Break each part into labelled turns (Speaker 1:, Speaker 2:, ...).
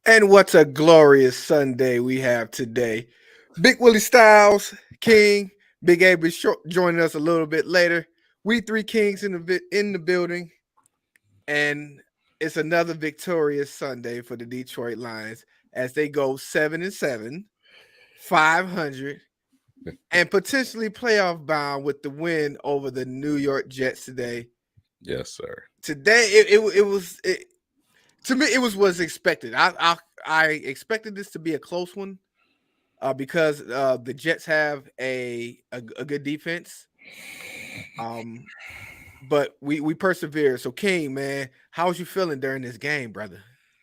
Speaker 1: And what a glorious Sunday we have today. Big Willie Styles, King, Big A be joining us a little bit later. We three kings in the building, and it's another victorious Sunday for the Detroit Lions as they go 7-7, 500, and potentially playoff bound with the win over the New York Jets today.
Speaker 2: Yes, sir.
Speaker 1: Today, to me it was expected. I expected this to be a close one. Because the Jets have a good defense. But we persevere. So King, man, how was you feeling during this game, brother?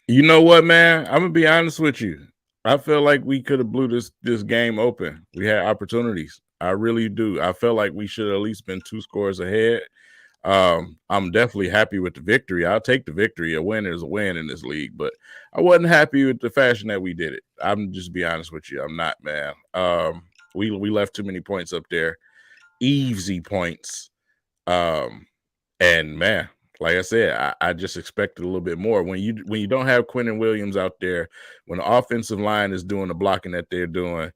Speaker 2: You know what, man? I'm gonna be honest with you. I feel like we could have blew this game open. We had opportunities. I really do. I felt like we should have at least been 2 scores ahead. I'm definitely happy with the victory. I'll take the victory. A win is a win in this league, but I wasn't happy with the fashion that we did it. I'm just be honest with you. I'm not, man. We left too many points up there, easy points. And man, like I said, I just expected a little bit more. When you don't have Quentin Williams out there, when the offensive line is doing the blocking that they're doing,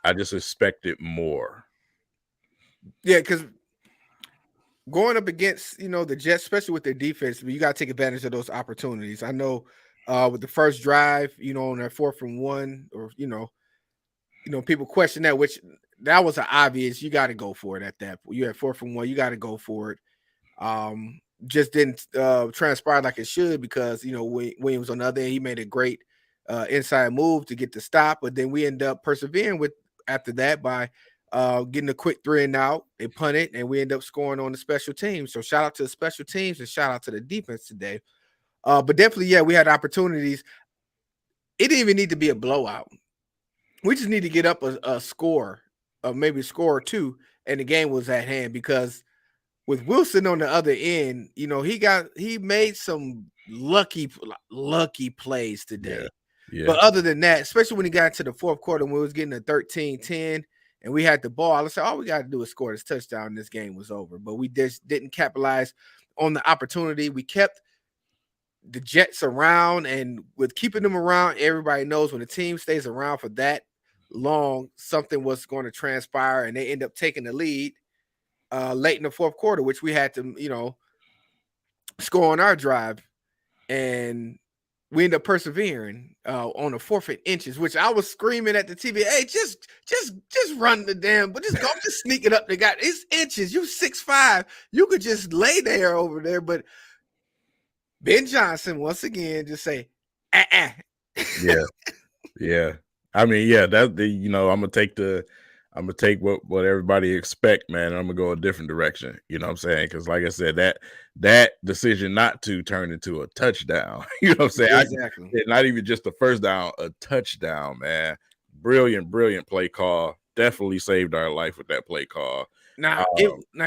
Speaker 2: I just expected more.
Speaker 1: Yeah, because going up against the Jets, especially with their defense, you got to take advantage of those opportunities. I know with the first drive, on their 4th-and-1, or people question that, which that was an obvious. You got to go for it at that. You had 4th-and-1, you got to go for it. Just didn't transpire like it should because Williams on the other end, he made a great inside move to get the stop, but then we end up persevering with after that by getting a quick 3-and-out. They punt it, and we end up scoring on the special teams. So shout out to the special teams and shout out to the defense today. But definitely, yeah, we had opportunities. It didn't even need to be a blowout. We just need to get up a score, maybe a score or two, and the game was at hand because with Wilson on the other end, he made some lucky plays today.
Speaker 2: Yeah.
Speaker 1: But other than that, especially when he got to the 4th quarter when we was getting a 13-10 and we had the ball, I said, all we got to do is score this touchdown and this game was over. But we just didn't capitalize on the opportunity. We kept the Jets around, and with keeping them around, everybody knows when a team stays around for that long, something was going to transpire, and they end up taking the lead late in the 4th quarter, which we had to, score on our drive, and we end up persevering on the 4th-and-inches, which I was screaming at the TV, hey, just run the damn, but just go, just sneak it up. They got it's inches. You 6'5", you could just lay there over there. But Ben Johnson once again just say,
Speaker 2: Yeah. I mean, yeah, I'm gonna take what everybody expect, man. I'm gonna go a different direction. You know what I'm saying? Because like I said, that decision not to turn into a touchdown. You know what I'm saying?
Speaker 1: Exactly.
Speaker 2: Not even just a first down, a touchdown, man. Brilliant play call. Definitely saved our life with that play call.
Speaker 1: Now,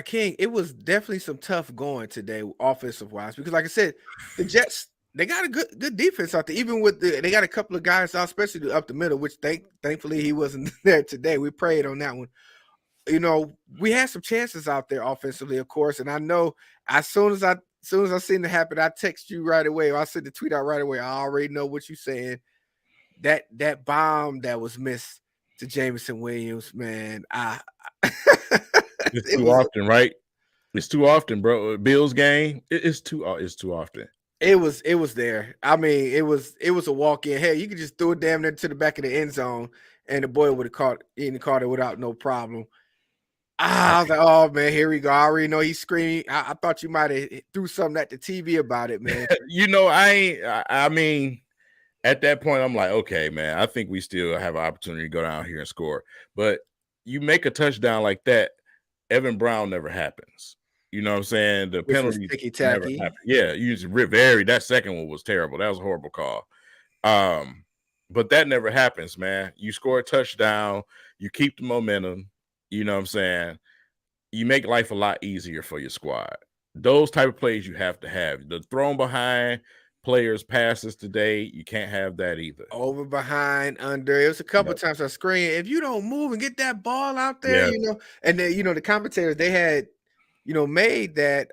Speaker 1: King, it was definitely some tough going today, offensive wise, because like I said, the Jets, they got a good defense out there. Even with they got a couple of guys out, especially up the middle, which thankfully he wasn't there today. We prayed on that one. We had some chances out there offensively, of course, and I know as soon as I seen it happen, I text you right away. Or I sent the tweet out right away. I already know what you're saying. That bomb that was missed to Jameson Williams, man.
Speaker 2: It's too often, right? It's too often, bro. Bills game, it's too often.
Speaker 1: It was there. I mean, it was a walk in. Hey, you could just throw it damn near to the back of the end zone, and the boy would have caught it without no problem. I was like, oh man, here we go. I already know he's screaming. I thought you might have threw something at the TV about it, man.
Speaker 2: I mean, at that point, I'm like, okay, man, I think we still have an opportunity to go down here and score. But you make a touchdown like that, Evan Brown never happens. You know what I'm saying? The penalty never happened. Yeah, you just that second one was terrible. That was a horrible call. But that never happens, man. You score a touchdown, you keep the momentum. You know what I'm saying? You make life a lot easier for your squad. Those type of plays you have to have. The thrown behind players passes today, you can't have that either.
Speaker 1: Over, behind, under. It was a couple of times I screamed, if you don't move and get that ball out there, and then the commentators, they had made that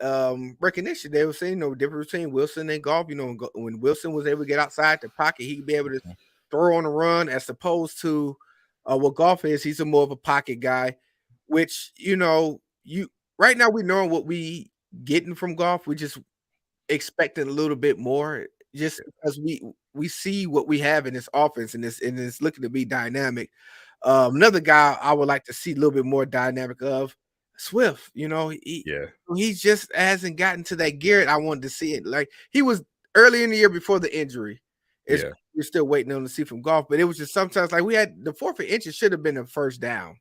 Speaker 1: recognition. They were saying, difference between Wilson and Golf. When Wilson was able to get outside the pocket, he'd be able to throw on the run, as opposed to what Golf is. He's a more of a pocket guy, which you right now we know what we getting from Golf. We just expecting a little bit more, just because we see what we have in this offense, and it's looking to be dynamic. Another guy I would like to see a little bit more dynamic of Swift.
Speaker 2: Yeah.
Speaker 1: He just hasn't gotten to that gear I wanted to see it. Like he was early in the year before the injury. It's
Speaker 2: Yeah.
Speaker 1: We're still waiting on to see from Golf, but it was just sometimes like we had the 4th inch should have been a first down.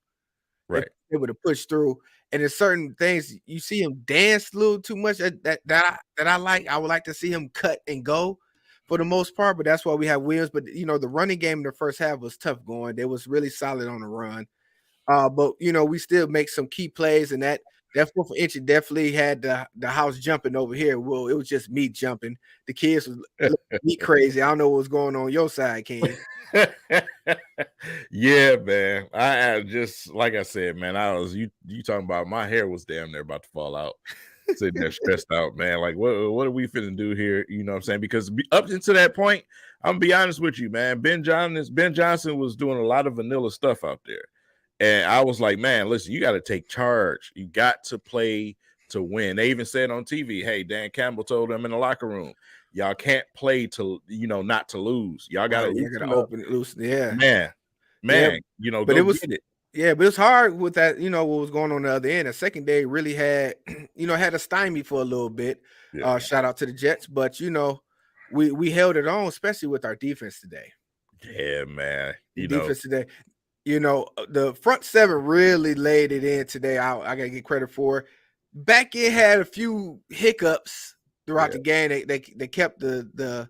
Speaker 1: If
Speaker 2: Right.
Speaker 1: they would have pushed through. And there's certain things you see him dance a little too much that I like. I would like to see him cut and go for the most part, but that's why we have Williams. But the running game in the first half was tough going. They was really solid on the run. But we still make some key plays, and that 4th inch definitely had the house jumping over here. Well, it was just me jumping. The kids was looking at me crazy. I don't know what was going on your side, King.
Speaker 2: Yeah, man. I just, like I said, man, you talking about, my hair was damn near about to fall out. Sitting there stressed out, man. Like, what are we finna do here? You know what I'm saying? Because up until that point, I'm gonna be honest with you, man. Ben Johnson was doing a lot of vanilla stuff out there. And I was like, man, listen, you got to take charge. You got to play to win. They even said on TV, hey, Dan Campbell told them in the locker room, y'all can't play to, not to lose. Y'all got to
Speaker 1: open it loose. Yeah.
Speaker 2: Man,
Speaker 1: but
Speaker 2: go
Speaker 1: it was,
Speaker 2: get it.
Speaker 1: Yeah, but it's hard with that, what was going on the other end. The secondary really had, had a stymie for a little bit.
Speaker 2: Yeah.
Speaker 1: Shout out to the Jets, but we held it on, especially with our defense today.
Speaker 2: Yeah, man.
Speaker 1: Defense today. The front 7 really laid it in today. I gotta get credit for. Back end had a few hiccups throughout the game. They kept the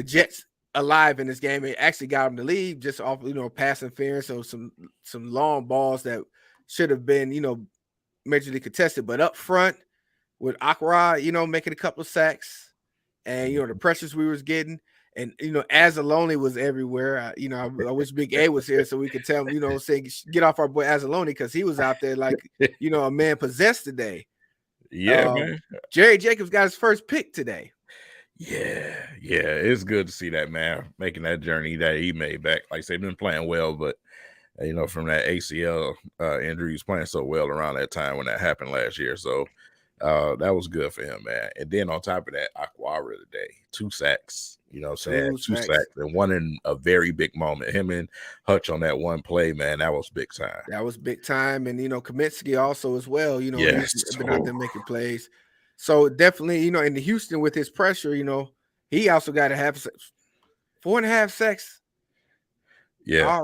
Speaker 1: Jets alive in this game. It actually got them to lead just off pass interference, so some long balls that should have been majorly contested. But up front with Akra, making a couple of sacks, and the pressures we was getting. And Azalone was everywhere. I wish Big A was here so we could tell him, say get off our boy Azalone, because he was out there like a man possessed today.
Speaker 2: Yeah, man.
Speaker 1: Jerry Jacobs got his first pick today.
Speaker 2: Yeah, it's good to see that, man, making that journey that he made back. Like I said, been playing well, but from that ACL injury, he was playing so well around that time when that happened last year. So that was good for him, man. And then on top of that, Aquara today, 2 sacks. You know what I'm saying? 2 sacks, and one in a very big moment. Him and Hutch on that one play, man, that was big time.
Speaker 1: That was big time. And Kaminsky also as well.
Speaker 2: Yes.
Speaker 1: He's been out there making plays. So definitely, in the Houston with his pressure, he also got to have 4.5 sacks.
Speaker 2: Yeah.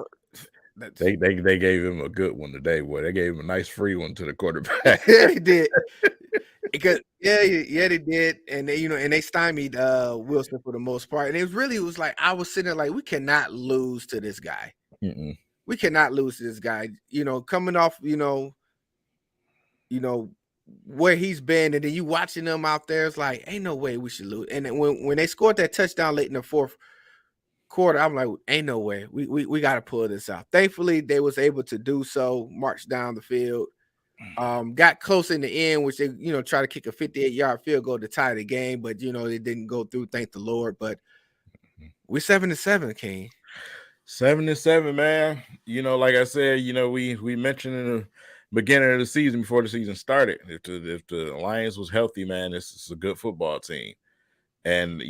Speaker 2: They gave him a good one today, boy. They gave him a nice free one to the quarterback.
Speaker 1: Yeah, they did. Because they did, and they stymied Wilson for the most part. And it was like I was sitting there like, we cannot lose to this guy.
Speaker 2: Mm-mm.
Speaker 1: We cannot lose to this guy. Coming off, where he's been, and then you watching them out there, it's like ain't no way we should lose. And then when they scored that touchdown late in the 4th quarter, I'm like, ain't no way. We got to pull this out. Thankfully, they was able to do so, march down the field. Got close in the end, which they try to kick a 58-yard field goal to tie the game, but it didn't go through, thank the Lord. But we're 7-7, King.
Speaker 2: 7-7, man. Like I said, we mentioned in the beginning of the season, before the season started, if the Lions was healthy, man, this is a good football team. And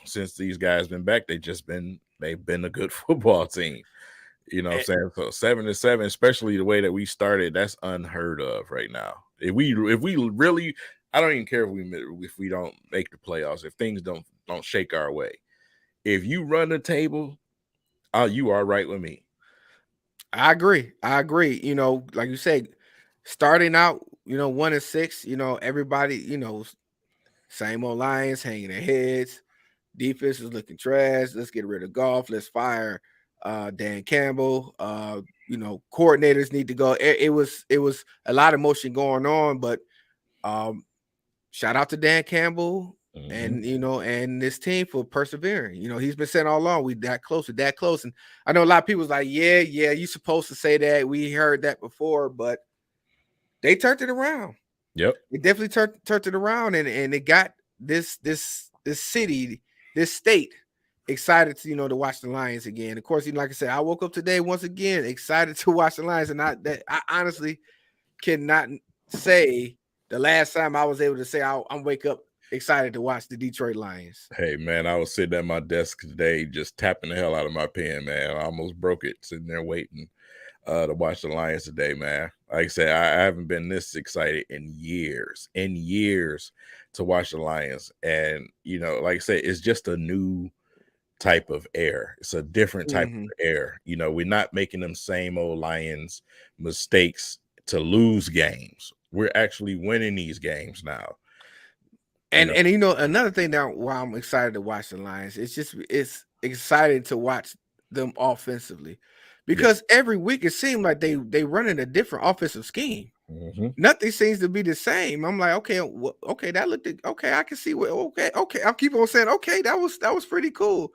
Speaker 2: since these guys been back, they've been a good football team. You know what I'm saying? So 7-7, especially the way that we started, that's unheard of right now. If we really, I don't even care if we don't make the playoffs, if things don't shake our way. If you run the table, you are right with me.
Speaker 1: I agree. Like you said, starting out, 1-6, everybody, same old Lions hanging their heads. Defense is looking trash. Let's get rid of Golf. Let's fire Dan Campbell. Coordinators need to go. It was a lot of motion going on, but shout out to Dan Campbell and and this team for persevering. He's been saying all along, we that close. And I know a lot of people was like, yeah, you supposed to say that. We heard that before, but they turned it around.
Speaker 2: Yep.
Speaker 1: It definitely turned it around, and it got this city, this state excited to to watch the Lions again. Of course, like I said, I woke up today once again excited to watch the Lions, and I honestly cannot say the last time I was able to say I'm wake up excited to watch the Detroit Lions.
Speaker 2: Hey man, I was sitting at my desk today just tapping the hell out of my pen, man. I almost broke it sitting there waiting to watch the Lions today, man. Like I said, I haven't been this excited in years to watch the Lions. And like I said, it's just a new type of air. It's a different type of air. We're not making them same old Lions mistakes to lose games. We're actually winning these games now.
Speaker 1: And another thing now why I'm excited to watch the Lions, it's exciting to watch them offensively, because every week it seems like they running a different offensive scheme. Nothing seems to be the same. I'm like, okay, okay, that looked okay. I can see what. Okay. I'll keep on saying, okay, that was pretty cool.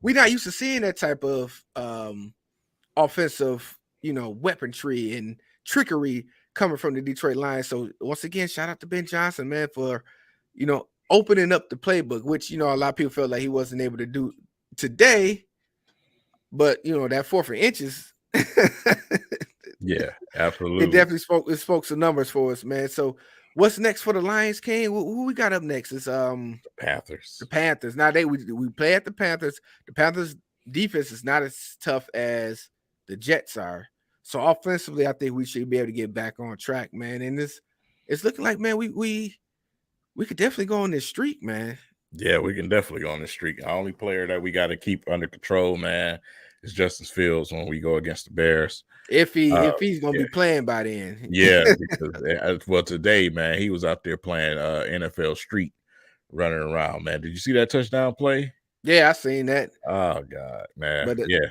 Speaker 1: We're not used to seeing that type of offensive, weaponry and trickery coming from the Detroit Lions. So once again, shout out to Ben Johnson, man, for opening up the playbook, which a lot of people felt like he wasn't able to do today. But that 4th and inches.
Speaker 2: Yeah, absolutely.
Speaker 1: It definitely spoke some numbers for us, man. So what's next for the Lions, King? Who we got up next? Is
Speaker 2: the Panthers.
Speaker 1: The Panthers. Now we play at the Panthers. The Panthers defense is not as tough as the Jets are. So offensively, I think we should be able to get back on track, man. And it's looking like, man, we could definitely go on this streak, man.
Speaker 2: Yeah, we can definitely go on this streak. The only player that we got to keep under control, man, is Justin Fields when we go against the Bears.
Speaker 1: If he's gonna be playing by then.
Speaker 2: Yeah, because today, man, he was out there playing NFL Street, running around, man. Did you see that touchdown play?
Speaker 1: Yeah, I seen that.
Speaker 2: Oh God, man. But yeah.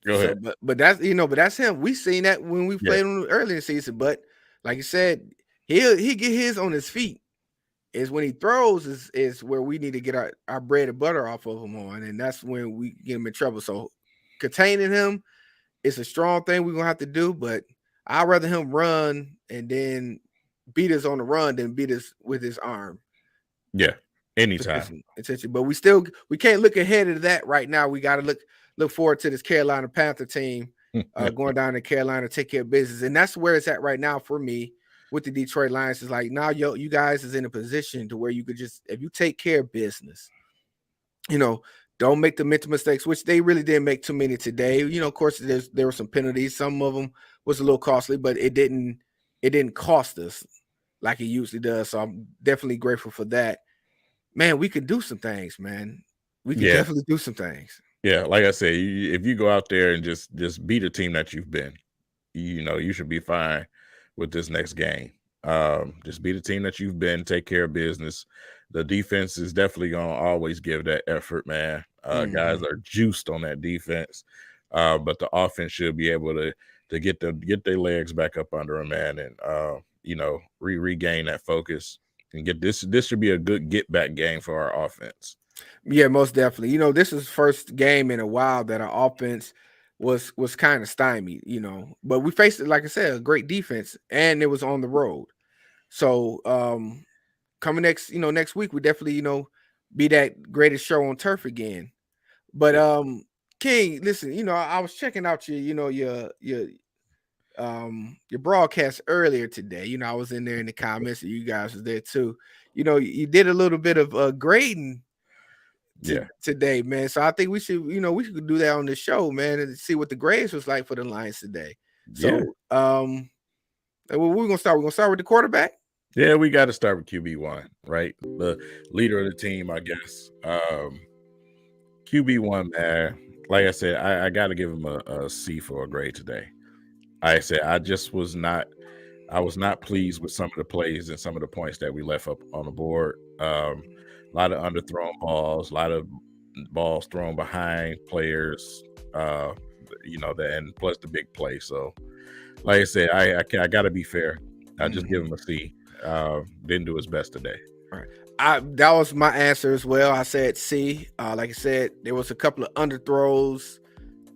Speaker 2: Go ahead.
Speaker 1: But that's but that's him. We seen that when we played him early in the season. But like you said, he get his on his feet. Is when he throws is where we need to get our bread and butter off of him on, and that's when we get him in trouble. So containing him is a strong thing we're gonna have to do, but I'd rather him run and then beat us on the run than beat us with his arm.
Speaker 2: Yeah, anytime.
Speaker 1: But we can't look ahead of that right now. We got to look forward to this Carolina Panther team going down to Carolina to take care of business, and that's where it's at right now for me. With the Detroit Lions, is like now you guys is in a position to where you could just, if you take care of business, don't make the mental mistakes, which they really didn't make too many today. Of course, there were some penalties. Some of them was a little costly, but it didn't cost us like it usually does. So I'm definitely grateful for that. Man, we could do some things, man. We can definitely do some things.
Speaker 2: Yeah, like I said, if you go out there and just beat a team that you've been, you should be fine with this next game. Just be the team that you've been, take care of business. The defense is definitely gonna always give that effort, man. Guys are juiced on that defense, but the offense should be able to get their legs back up under them, man, and regain that focus and get this. This should be a good get back game for our offense.
Speaker 1: Yeah, most definitely. This is first game in a while that our offense was kind of stymied, but we faced it, like I said, a great defense, and it was on the road. So coming next week, we definitely, be that greatest show on turf again. But King, listen, I was checking out your broadcast earlier today. I was in there in the comments, and you guys was there too. You did a little bit of grading today, man. So I think we should do that on the show, man, and see what the grades was like for the Lions today. So we're gonna start with the quarterback.
Speaker 2: Yeah, we got to start with QB1, right? The leader of the team, I guess. QB1, man. Like I said, I got to give him a C for a grade today. I said I was not pleased with some of the plays and some of the points that we left up on the board. A lot of underthrown balls, a lot of balls thrown behind players, and plus the big play. So, like I said, I got to be fair. I just give him a C. Didn't do his best today.
Speaker 1: All right. That was my answer as well. I said C. Like I said, there was a couple of underthrows,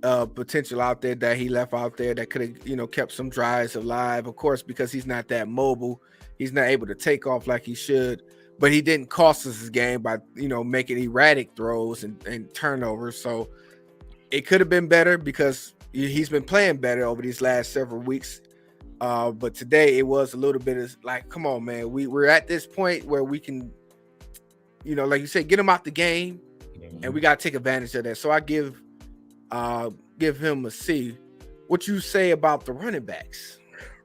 Speaker 1: potential out there that he left out there that could have, kept some drives alive. Of course, because he's not that mobile, He's not able to take off like he should, but he didn't cost us his game by making erratic throws and turnovers. So it could have been better because he's been playing better over these last several weeks. But today it was a little bit of like, come on, man, we're at this point where we can, like you said, get him out the game, and we got to take advantage of that. So I give him a C. What you say about the running backs?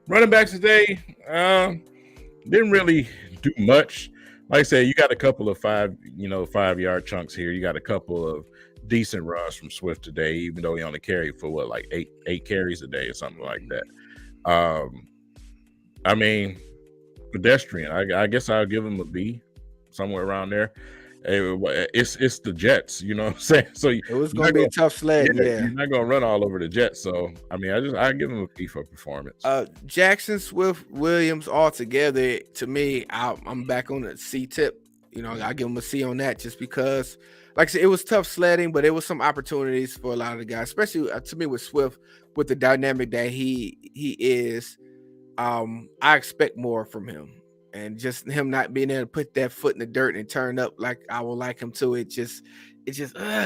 Speaker 2: Running backs today didn't really do much. Like I said, you got a couple of 5-yard chunks here. You got a couple of decent runs from Swift today, even though he only carried for like eight carries a day or something like that. I mean, pedestrian. I guess I'll give him a B, somewhere around there. It's the Jets, you know what I'm saying? So
Speaker 1: it was going to be a tough sled. Yeah,
Speaker 2: you're not going to run all over the Jets. So I mean, I give him a B for performance.
Speaker 1: Jackson, Swift, Williams all together, to me, I'm back on the C tip. I give him a C on that just because, like I said, it was tough sledding, but there was some opportunities for a lot of the guys, especially to me with Swift, with the dynamic that he is. I expect more from him, and just him not being able to put that foot in the dirt and turn up like I would like him to. It just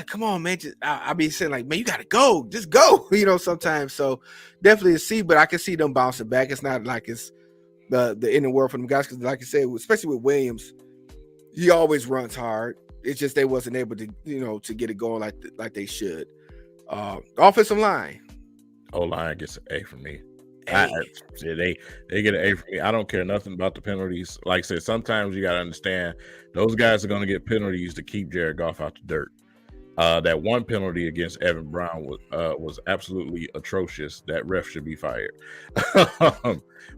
Speaker 1: come on, man. I'll be saying like, man, you gotta go, just go. Sometimes. So definitely a C, but I can see them bouncing back. It's not like it's the end of the world for them guys, because like I said, especially with Williams, he always runs hard. It's just they wasn't able to, to get it going like they should. Offensive line.
Speaker 2: O-line gets an A for me. They get an A for me. I don't care nothing about the penalties. Like I said, sometimes you got to understand those guys are going to get penalties to keep Jared Goff out the dirt. That one penalty against Evan Brown was absolutely atrocious. That ref should be fired.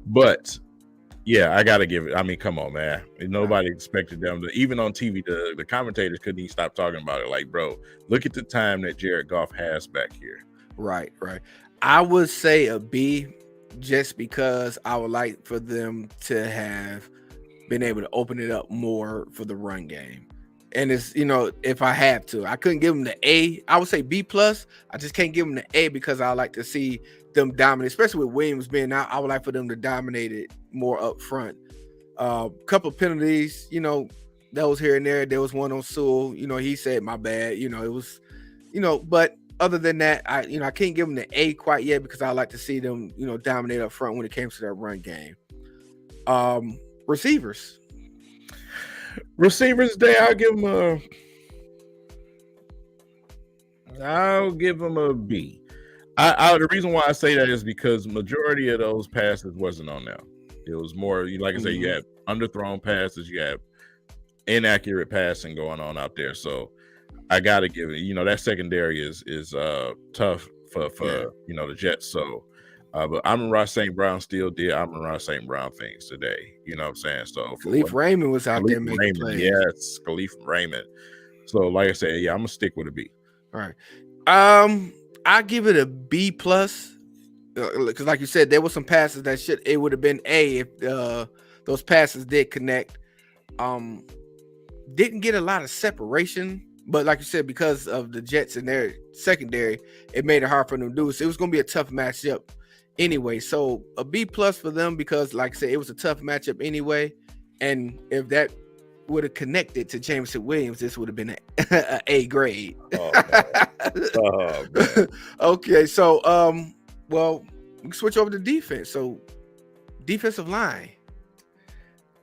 Speaker 2: But yeah, I got to give it. I mean, come on, man. Nobody expected them to, even on TV, the commentators couldn't even stop talking about it. Like, bro, look at the time that Jared Goff has back here.
Speaker 1: Right. I would say a B, just because I would like for them to have been able to open it up more for the run game. And it's, if I have to, I couldn't give them the A. I would say B plus. I just can't give them the A because I like to see them dominate, especially with Williams being out. I would like for them to dominate it more up front. Couple of penalties, that was here and there. There was one on Sewell. He said my bad. It was, but other than that, I can't give them the A quite yet because I like to see them, dominate up front when it came to that run game. Receivers
Speaker 2: day, I'll give them a B. The reason why I say that is because majority of those passes wasn't on them. It was more, like I say, you had underthrown passes, you had inaccurate passing going on out there. So I gotta give it, that secondary is tough for the Jets. So but Amon-Ra St. Brown still did Amon-Ra St. Brown things today. You know what I'm saying? So
Speaker 1: Khalif Raymond was out there making plays.
Speaker 2: Yes, Khalif Raymond. So like I said, yeah, I'm gonna stick with a B.
Speaker 1: All right. I give it a B plus. Because like you said, there were some passes that it would have been A if those passes did connect. Didn't get a lot of separation, but like you said, because of the Jets and their secondary, it made it hard for them to do. So it was going to be a tough matchup anyway. So a B plus for them because, like I said, it was a tough matchup anyway. And if that would have connected to Jameson Williams, this would have been an A grade.
Speaker 2: Oh, man.
Speaker 1: Okay, so well, we can switch over to defense. So defensive line.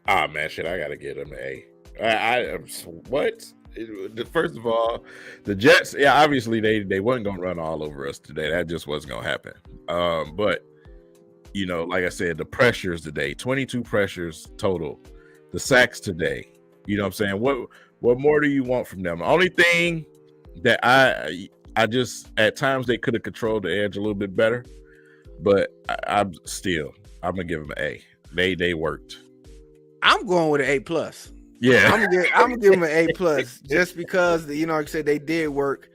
Speaker 2: Ah, man, shit, I gotta get them an A. First of all, the Jets, yeah, obviously they wasn't gonna run all over us today. That just wasn't gonna happen. But like I said, the pressures today, 22 pressures total. The sacks today, you know what I'm saying? What more do you want from them? The only thing that I just, at times they could have controlled the edge a little bit better, but I'm gonna give them an A. They worked.
Speaker 1: I'm going with an A plus.
Speaker 2: Yeah,
Speaker 1: I'm gonna give them an A plus just because like I said, they did work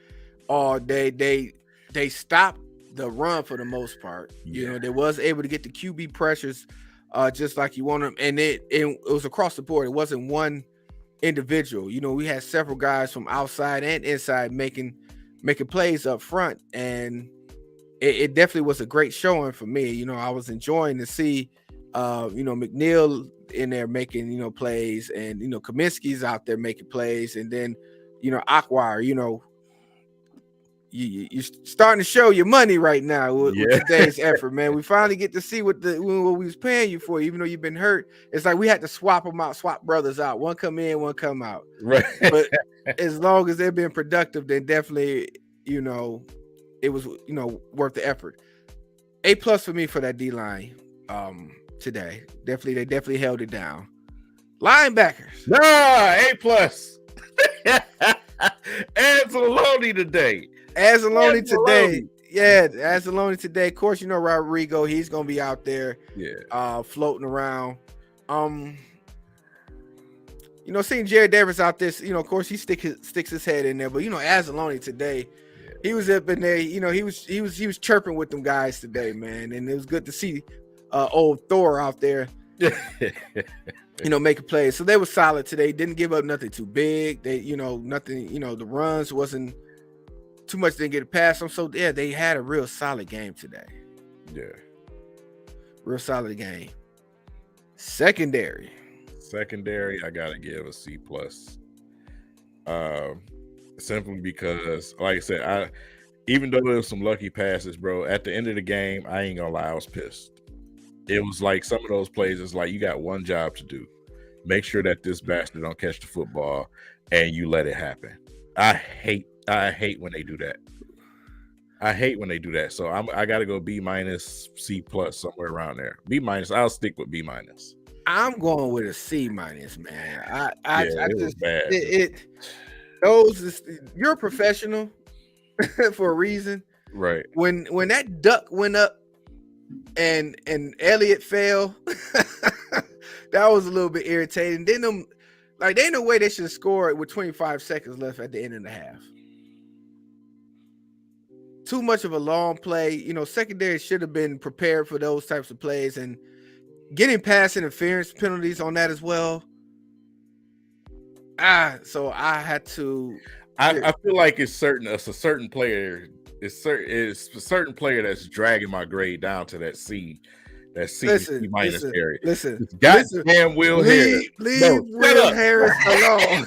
Speaker 1: all day. They stopped the run for the most part.
Speaker 2: Yeah.
Speaker 1: They was able to get the QB pressures just like you want them, and it was across the board. It wasn't one individual. We had several guys from outside and inside making plays up front, and it definitely was a great showing for me. I was enjoying to see McNeil in there making, plays, and Kaminsky's out there making plays, and then Akwar, you're starting to show your money right now with today's effort, man. We finally get to see what we was paying you for, even though you've been hurt. It's like we had to swap brothers out. One come in, one come out.
Speaker 2: Right.
Speaker 1: But as long as they've been productive, then definitely, it was, worth the effort. A+ for me for that D line today. They definitely held it down. Linebackers.
Speaker 2: A+. Anzalone today.
Speaker 1: Anzalone today. Yeah, Anzalone today. Of course, Rodrigo, he's gonna be out there, floating around. Seeing Jared Davis out there, of course he sticks his head in there. But Anzalone today, he was up in there. He was chirping with them guys today, man, and it was good to see old Thor out there. Making plays. So they were solid today. Didn't give up nothing too big. They, nothing, the runs wasn't too much, didn't get it past them. So yeah, they had a real solid game today.
Speaker 2: Yeah.
Speaker 1: Real solid game. Secondary,
Speaker 2: I gotta give a C+. Simply because, like I said, even though there was some lucky passes, bro, at the end of the game, I ain't gonna lie, I was pissed. It was like some of those plays, it's like you got one job to do. Make sure that this bastard don't catch the football and you let it happen. I hate when they do that. So I got to go B-, C+, somewhere around there. B-, I'll stick with B-.
Speaker 1: I'm going with a C-, man.
Speaker 2: It was bad.
Speaker 1: You're a professional for a reason.
Speaker 2: Right.
Speaker 1: When that duck went up and Elliott fell, that was a little bit irritating. Then there ain't no way they should score it with 25 seconds left at the end of the half. Too much of a long play. Secondary should have been prepared for those types of plays, and getting pass interference penalties on that as well. So I had to.
Speaker 2: I feel like it's a certain player. It's a certain player that's dragging my grade down to that C. That C area.
Speaker 1: Listen.
Speaker 2: Goddamn Will Harris.
Speaker 1: Leave Will Harris alone.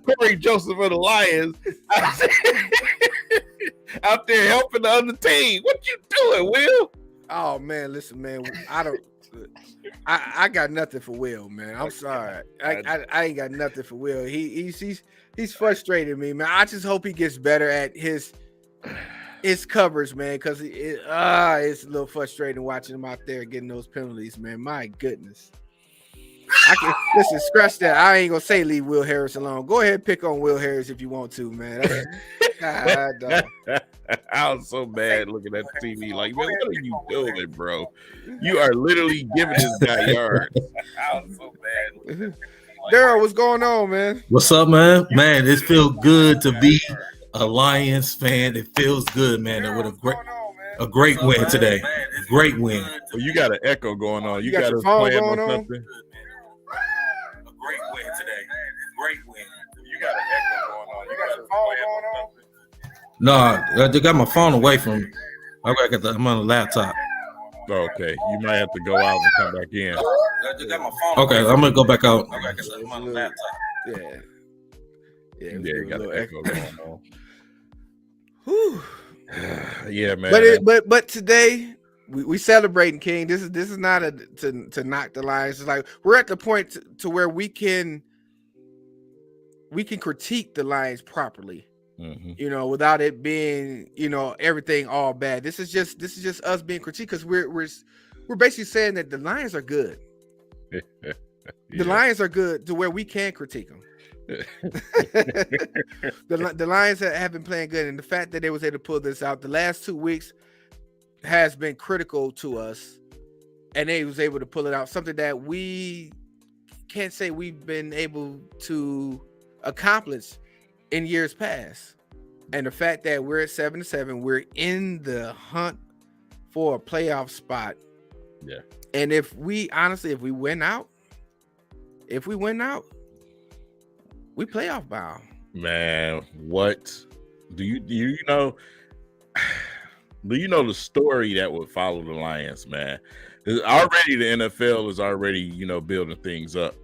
Speaker 2: Corey Joseph of the Lions out there helping the other team. What you doing, Will?
Speaker 1: Oh man, listen, man. I got nothing for Will, man. I'm sorry. I ain't got nothing for Will. He's frustrating me, man. I just hope he gets better at his covers, man, because it's a little frustrating watching him out there getting those penalties, man. My goodness. Listen, scratch that. I ain't gonna say leave Will Harris alone. Go ahead and pick on Will Harris if you want to, man.
Speaker 2: I was so bad looking at the TV, like, man, what are you doing, bro? You are literally giving this guy yards. I was so bad.
Speaker 1: Daryl, what's going on, man?
Speaker 3: What's up, man? Man, it feels good to be a Lions fan. It feels good, man. It was a great win today. Great win.
Speaker 2: Well, you got an echo going on. You
Speaker 1: got your phone going on?
Speaker 2: Something?
Speaker 3: A great win today. Great win.
Speaker 2: You got an echo going on. You got your phone going on?
Speaker 3: No, I just got my phone away from me. I'm on the laptop.
Speaker 2: Okay, you might have to go out and come back in.
Speaker 3: Okay, I'm gonna go back out.
Speaker 1: I'm on the laptop. Yeah,
Speaker 2: you got an echo going on.
Speaker 1: Whew.
Speaker 2: Yeah, man.
Speaker 1: But today we celebrating, King. This is not to knock the Lions. It's like we're at the point to where we can critique the Lions properly.
Speaker 2: Mm-hmm.
Speaker 1: Without it being, everything all bad. This is just us being critiqued, because we're basically saying that the Lions are good.
Speaker 2: Yeah.
Speaker 1: The Lions are good to where we can critique them. The Lions have been playing good, and the fact that they was able to pull this out the last 2 weeks has been critical to us, and they was able to pull it out. Something that we can't say we've been able to accomplish in years past. And the fact that we're at 7-7, we're in the hunt for a playoff spot.
Speaker 2: Yeah.
Speaker 1: And if we win out, we playoff bound.
Speaker 2: Man, what do you know? Do you know the story that would follow the Lions, man? Already the NFL is already, you know, building things up.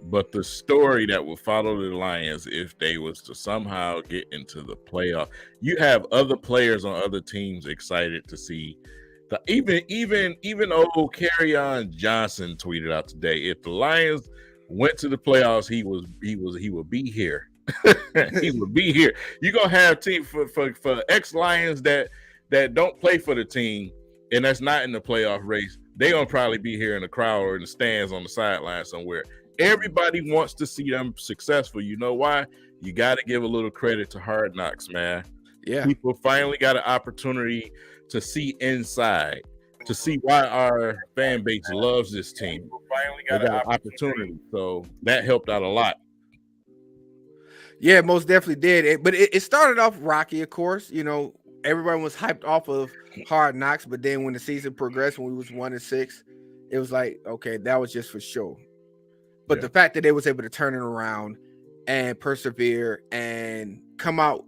Speaker 2: But the story that will follow the Lions if they was to somehow get into the playoff, you have other players on other teams excited to see. Even old Kerryon Johnson tweeted out today, if the Lions went to the playoffs, he would be here. He would be here. You're gonna have team for ex-Lions that don't play for the team and that's not in the playoff race. They're gonna probably be here in the crowd or in the stands on the sideline somewhere. Everybody wants to see them successful. You know why? You got to give a little credit to Hard Knocks, man.
Speaker 1: Yeah.
Speaker 2: People finally got an opportunity to see inside, to see why our fan base loves this team. Finally got an opportunity. So that helped out a lot.
Speaker 1: Yeah, most definitely did. But it started off rocky, of course. You know, everyone was hyped off of Hard Knocks, but then when the season progressed, when we was 1-6, it was like, okay, that was just for show. But the fact that they was able to turn it around and persevere and come out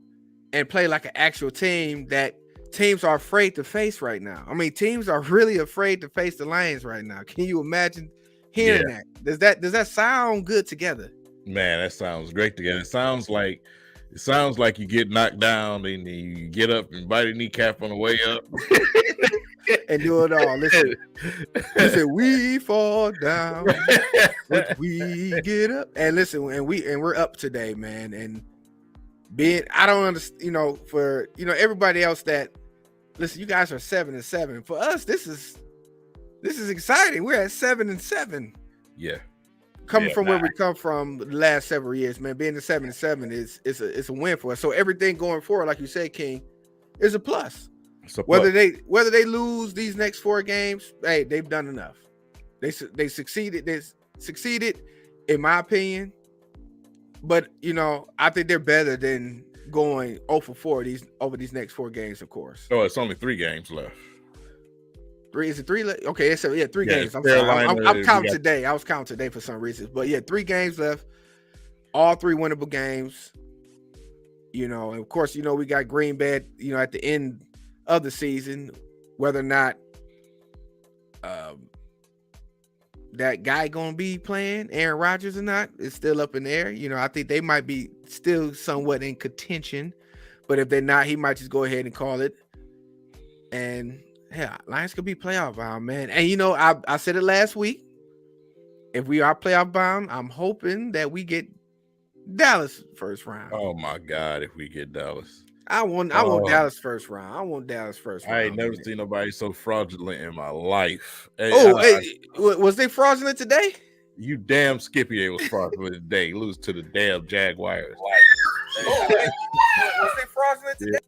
Speaker 1: and play like an actual team that teams are afraid to face right now. I mean, teams are really afraid to face the Lions right now. Can you imagine hearing that? Does that sound good together?
Speaker 2: Man, that sounds great together. It sounds like you get knocked down and you get up and bite a kneecap on the way up.
Speaker 1: And do it all. Listen, we fall down, but we get up. And listen, and we're up today, man. And I don't understand, you know, for everybody else that listen, you guys are 7-7. For us, this is exciting. We're at 7-7.
Speaker 2: Yeah.
Speaker 1: Coming from where we come from the last several years, man. Being the 7-7 is a win for us. So everything going forward, like you said, King, is a plus. Whether they lose these next 4 games, hey, they've done enough. They succeeded. They succeeded, in my opinion. But you know, I think they're better than going 0-4 over these next 4 games. Of course.
Speaker 2: Oh, it's only 3 games left.
Speaker 1: 3 is it 3? Okay, it's 3 games. I'm sorry. I'm counting today. I was counting today for some reasons, but 3 games left. All 3 winnable games. You know, and of course, you know we got Green Bay. You know, at the end of the season, whether or not that guy gonna be playing Aaron Rodgers or not is still up in the air. You know, I think they might be still somewhat in contention, but if they're not, he might just go ahead and call it. And yeah, Lions could be playoff bound, man. And you know, I said it last week. If we are playoff bound, I'm hoping that we get Dallas first round.
Speaker 2: Oh my God, if we get Dallas.
Speaker 1: I want Dallas first round. I want Dallas first round.
Speaker 2: I ain't never seen nobody so fraudulent in my life.
Speaker 1: Hey, was they fraudulent today?
Speaker 2: You damn Skippy, they was fraudulent today. Lose to the damn Jaguars.
Speaker 1: Was they fraudulent today?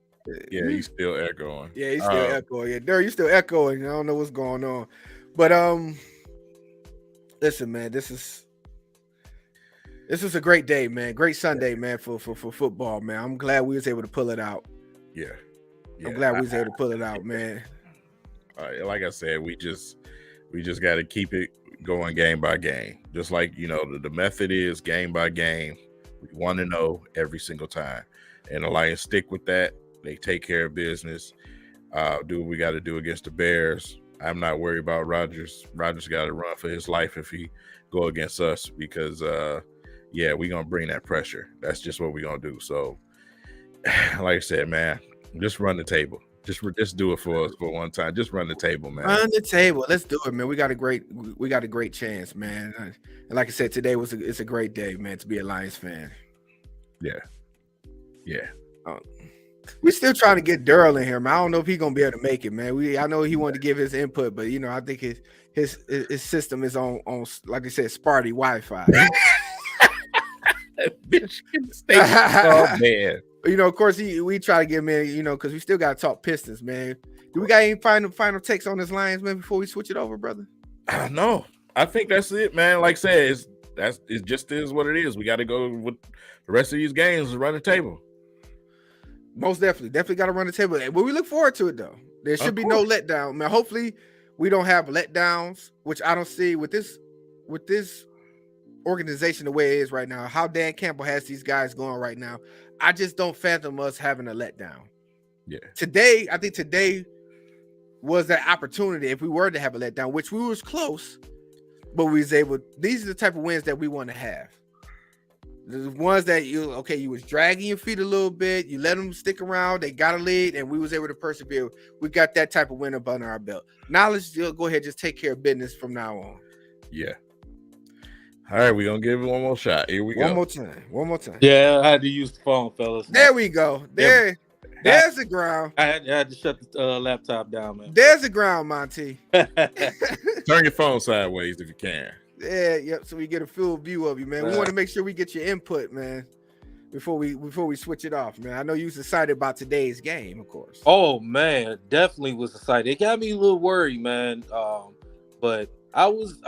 Speaker 2: Yeah, he's still echoing.
Speaker 1: Yeah, he's still echoing. Yeah, Derek, you still echoing. I don't know what's going on. But listen, man, this is a great day, man. Great Sunday, man, for football, man. I'm glad we was able to pull it out.
Speaker 2: Yeah.
Speaker 1: I'm glad we was able to pull it out, man.
Speaker 2: Like I said, we just got to keep it going game by game. Just like, you know, the method is game by game. We want to know every single time. And the Lions stick with that. They take care of business. Do what we got to do against the Bears. I'm not worried about Rodgers. Rodgers got to run for his life if he go against us because yeah, we're going to bring that pressure. That's just what we're going to do. So, like I said, man, just run the table. Just do it for us for one time. Just run the table, man.
Speaker 1: Run the table. Let's do it, man. We got a great chance, man. And like I said, today it's a great day, man, to be a Lions fan.
Speaker 2: Yeah. Yeah.
Speaker 1: We're still trying to get Daryl in here, man. I don't know if he's going to be able to make it, man. I know he wanted to give his input, but, you know, I think his system is on like I said, Sparty Wi-Fi.
Speaker 2: Bitch, oh man.
Speaker 1: You know, of course, we try to get him in, you know, because we still got to talk Pistons, man. Do we got any final takes on this Lions, man, before we switch it over, brother?
Speaker 2: No, I think that's it, man. Like I said, it just is what it is. We got to go with the rest of these games and run the table.
Speaker 1: Most definitely got to run the table. But we look forward to it, though. There should be no letdown, man. Hopefully, we don't have letdowns, which I don't see with this organization the way it is right now. How Dan Campbell has these guys going right now, I just don't fathom us having a letdown.
Speaker 2: Yeah.
Speaker 1: I think today was that opportunity if we were to have a letdown, which we was close, but we was able. These are the type of wins that we want to have. The ones that you was dragging your feet a little bit, you let them stick around, they got a lead, and we was able to persevere. We got that type of win up under our belt. Now let's go ahead, just take care of business from now on.
Speaker 2: Yeah. All right, we're gonna give it one more shot. Here we go.
Speaker 1: One more time.
Speaker 4: Yeah, I had to use the phone, fellas.
Speaker 1: There we go. There's the ground.
Speaker 4: I had to shut the laptop down, man.
Speaker 1: There's the ground, Monty.
Speaker 2: Turn your phone sideways if you can.
Speaker 1: Yeah, yep. So we get a full view of you, man. We want to make sure we get your input, man, before we switch it off, man. I know you was excited about today's game, of course.
Speaker 4: Oh man, definitely was excited. It got me a little worried, man. But I was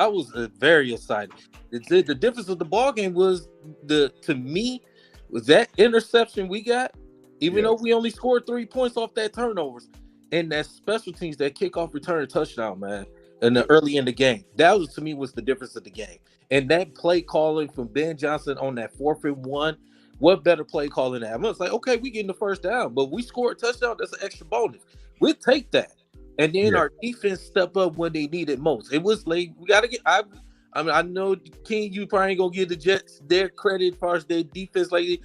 Speaker 4: very excited. The difference of the ball game was to me was that interception we got, even though we only scored 3 points off that turnovers, and that special teams, that kickoff return touchdown, man. In the early in the game, that was to me was the difference of the game. And that play calling from Ben Johnson on that 4th and 1, what better play calling that? I was like, okay, we getting the first down, but we scored a touchdown. That's an extra bonus. We'll take that. And then our defense step up when they need it most. It was late. We gotta get. I mean, I know King, you probably ain't gonna give the Jets their credit as far as their defense. Like,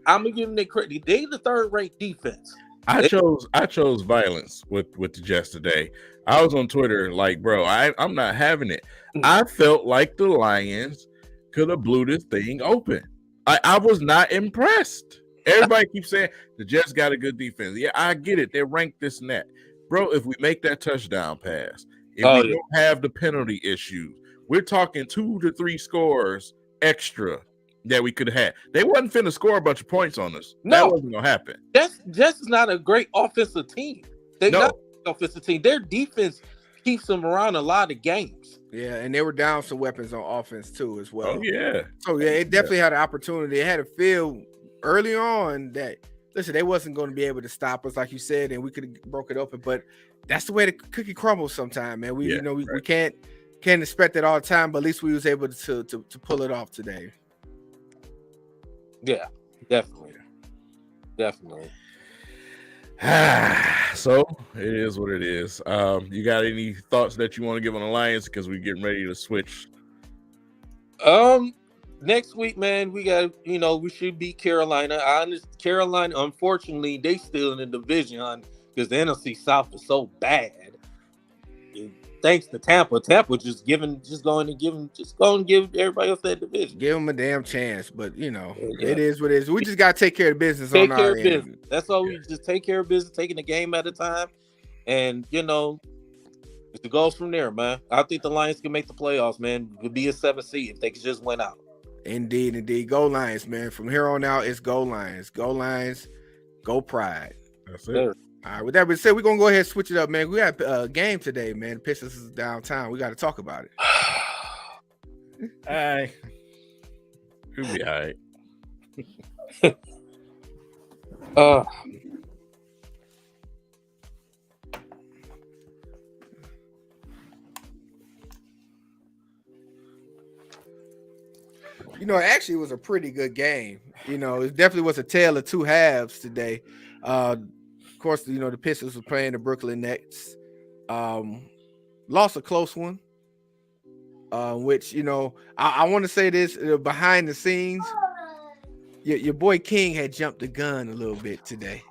Speaker 4: I'm gonna give them their credit. They the 3rd ranked defense.
Speaker 2: I chose violence with the Jets today. I was on Twitter like, bro, I'm not having it. I felt like the Lions could have blew this thing open. I was not impressed. Everybody keeps saying the Jets got a good defense. Yeah, I get it. They're ranked this and that. Bro, if we make that touchdown pass, if we don't have the penalty issues, we're talking 2 to 3 scores extra that we could have had. They wasn't finna score a bunch of points on us.
Speaker 4: No.
Speaker 2: That wasn't gonna happen.
Speaker 4: Jets is not a great offensive team. They're not an offensive team. Their defense keeps them around a lot of games.
Speaker 1: Yeah, and they were down some weapons on offense too as well.
Speaker 2: Oh yeah.
Speaker 1: So yeah, it definitely had an opportunity. It had a feel early on that listen, they wasn't going to be able to stop us, like you said, and we could have broke it open. But that's the way the cookie crumbles sometimes, man. We can't expect it all the time, but at least we was able to pull it off today.
Speaker 4: Yeah, definitely.
Speaker 2: So it is what it is. You got any thoughts that you want to give on the Lions, because we're getting ready to switch?
Speaker 4: Next week, man, we got, we should beat Carolina. Carolina, unfortunately, they still in the division because the NFC South is so bad. Thanks to Tampa. Tampa just going to give everybody else that division.
Speaker 1: Give them a damn chance, but it is what it is. We just got to take care of business on our end.
Speaker 4: Business. That's all. We just take care of business, taking the game at a time, and it goes from there, man. I think the Lions can make the playoffs, man. It could be a 7th seed if they could just win out.
Speaker 1: Indeed. Go Lions, man. From here on out, it's go Lions. Go Lions. Go Pride.
Speaker 2: That's it.
Speaker 1: All right, with that being said, we're going to go ahead and switch it up, man. We got a game today, man. The Pistons is downtown. We got to talk about it.
Speaker 2: All right. We'll be all right.
Speaker 1: Actually, it was a pretty good game. It definitely was a tale of two halves today. Of course, the Pistons were playing the Brooklyn Nets. Lost a close one, which, I want to say this behind the scenes. Your boy King had jumped the gun a little bit today.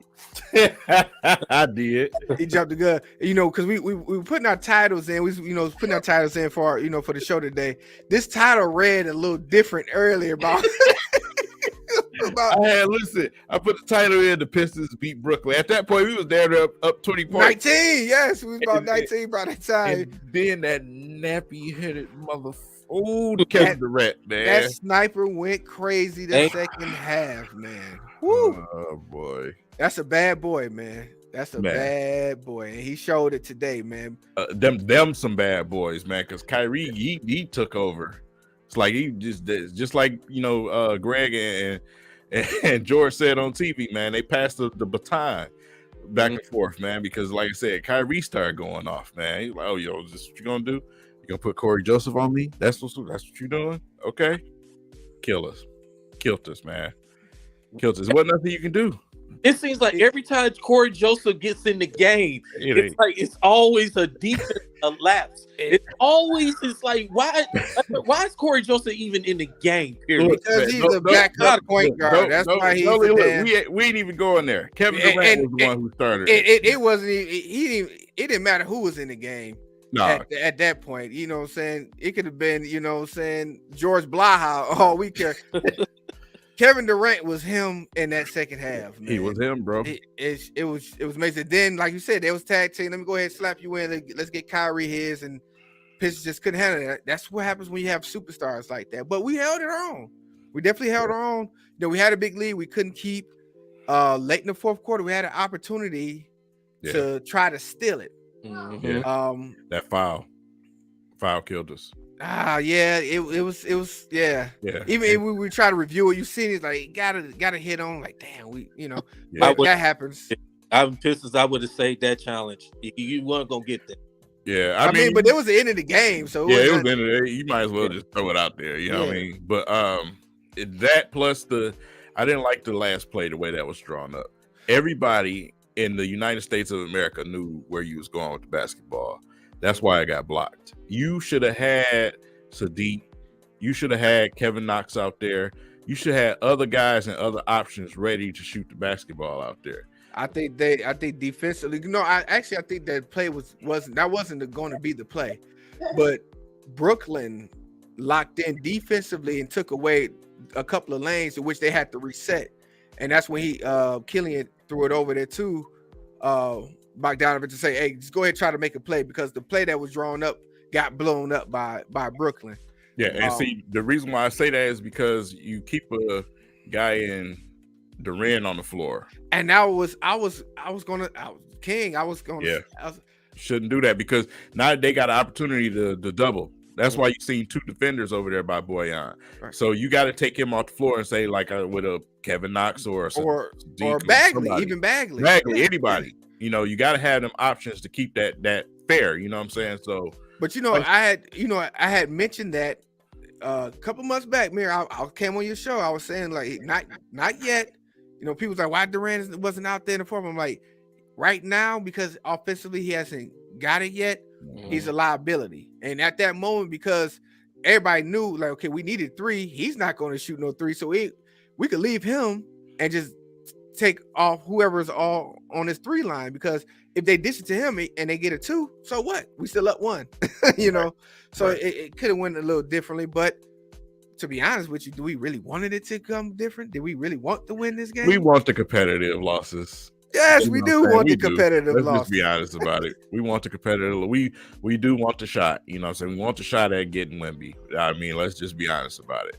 Speaker 2: I did.
Speaker 1: He jumped the gun, because we were putting our titles in. We putting our titles in for for the show today. This title read a little different earlier about.
Speaker 2: Listen, I put the title in. The Pistons beat Brooklyn. At that point, we was there up 20 points.
Speaker 1: 19, yes, we was about 19 by that time.
Speaker 2: And then that nappy-headed the Kevin Durant, man.
Speaker 1: That sniper went crazy the second half, man. Woo.
Speaker 2: Oh boy.
Speaker 1: That's a bad boy, man. That's a bad boy, and he showed it today, man.
Speaker 2: Them some bad boys, man. Because Kyrie, he took over. It's like he just like Greg and George said on TV, man. They passed the baton back and forth, man. Because like I said, Kyrie started going off, man. He's like, "Oh, is this what you gonna do? You gonna put Corey Joseph on me? That's what you're doing? Okay, killed us, man. Killed us. There wasn't nothing you can do.
Speaker 4: It seems like every time Corey Joseph gets in the game, it's always a defense lapse. It's like why is Corey Joseph even in the game? Period.
Speaker 1: Because he's a backup point guard. That's why he's
Speaker 2: we ain't even going there. Kevin Durant was the one who started.
Speaker 1: It wasn't. It didn't matter who was in the game.
Speaker 2: No.
Speaker 1: At that point, you know what I'm saying? It could have been, you know what I'm saying, George Blaha all we care. Kevin Durant was him in that second half. Man.
Speaker 2: He was him, bro.
Speaker 1: It was amazing. Then, like you said, there was tag team. Let me go ahead and slap you in. Let's get Kyrie his, and Pistons just couldn't handle that. That's what happens when you have superstars like that. But we held it on. We definitely held our own. You know, we had a big lead. We couldn't keep. Late in the fourth quarter, we had an opportunity to try to steal it.
Speaker 4: Mm-hmm.
Speaker 2: That foul killed us.
Speaker 1: It was Even we try to review it, you see it like gotta hit on, like damn, that happens.
Speaker 4: I'm Pistons. I would have saved that challenge. You weren't gonna get that.
Speaker 2: Yeah,
Speaker 1: I mean, but it was the end of the game, so
Speaker 2: it was the end of the. You might as well just throw it out there. You know what I mean? But that plus I didn't like the last play, the way that was drawn up. Everybody in the United States of America knew where you was going with the basketball. That's why I got blocked. You should have had Sadiq. You should have had Kevin Knox out there. You should have had other guys and other options ready to shoot the basketball out there.
Speaker 1: I think defensively, I think that play wasn't going to be the play, but Brooklyn locked in defensively and took away a couple of lanes in which they had to reset, and that's when Killian threw it over there to Bogdanovich to say, "Hey, just go ahead and try to make a play," because the play that was drawn up got blown up by Brooklyn.
Speaker 2: Yeah, and see, the reason why I say that is because you keep a guy in Durant on the floor,
Speaker 1: and I was gonna
Speaker 2: shouldn't do that, because now they got an opportunity to double. That's why you seen two defenders over there by Boyan. Right. So you got to take him off the floor and say, like, with a Kevin Knox or
Speaker 1: Bagley, even Bagley,
Speaker 2: anybody. You know, you got to have them options to keep that fair. You know what I'm saying? So,
Speaker 1: but I had mentioned that a couple months back, Mir. I came on your show. I was saying, like, not yet. You know, people was like, why Durant wasn't out there in the form? I'm like, right now, because offensively he hasn't got it yet. He's a liability. And at that moment, because everybody knew, like, okay, we needed three. He's not going to shoot no three. So we could leave him and just take off whoever's all on his three line, because if they dish it to him and they get a two, so what? We still up one, you know? So it could have went a little differently. But to be honest with you, do we really wanted it to come different? Did we really want to win this game?
Speaker 2: We want the competitive losses.
Speaker 1: Yes, we do want the competitive loss.
Speaker 2: Let's just be honest about it. We want the competitive. We do want the shot. You know what I'm saying? We want the shot at getting Wemby. I mean, let's just be honest about it.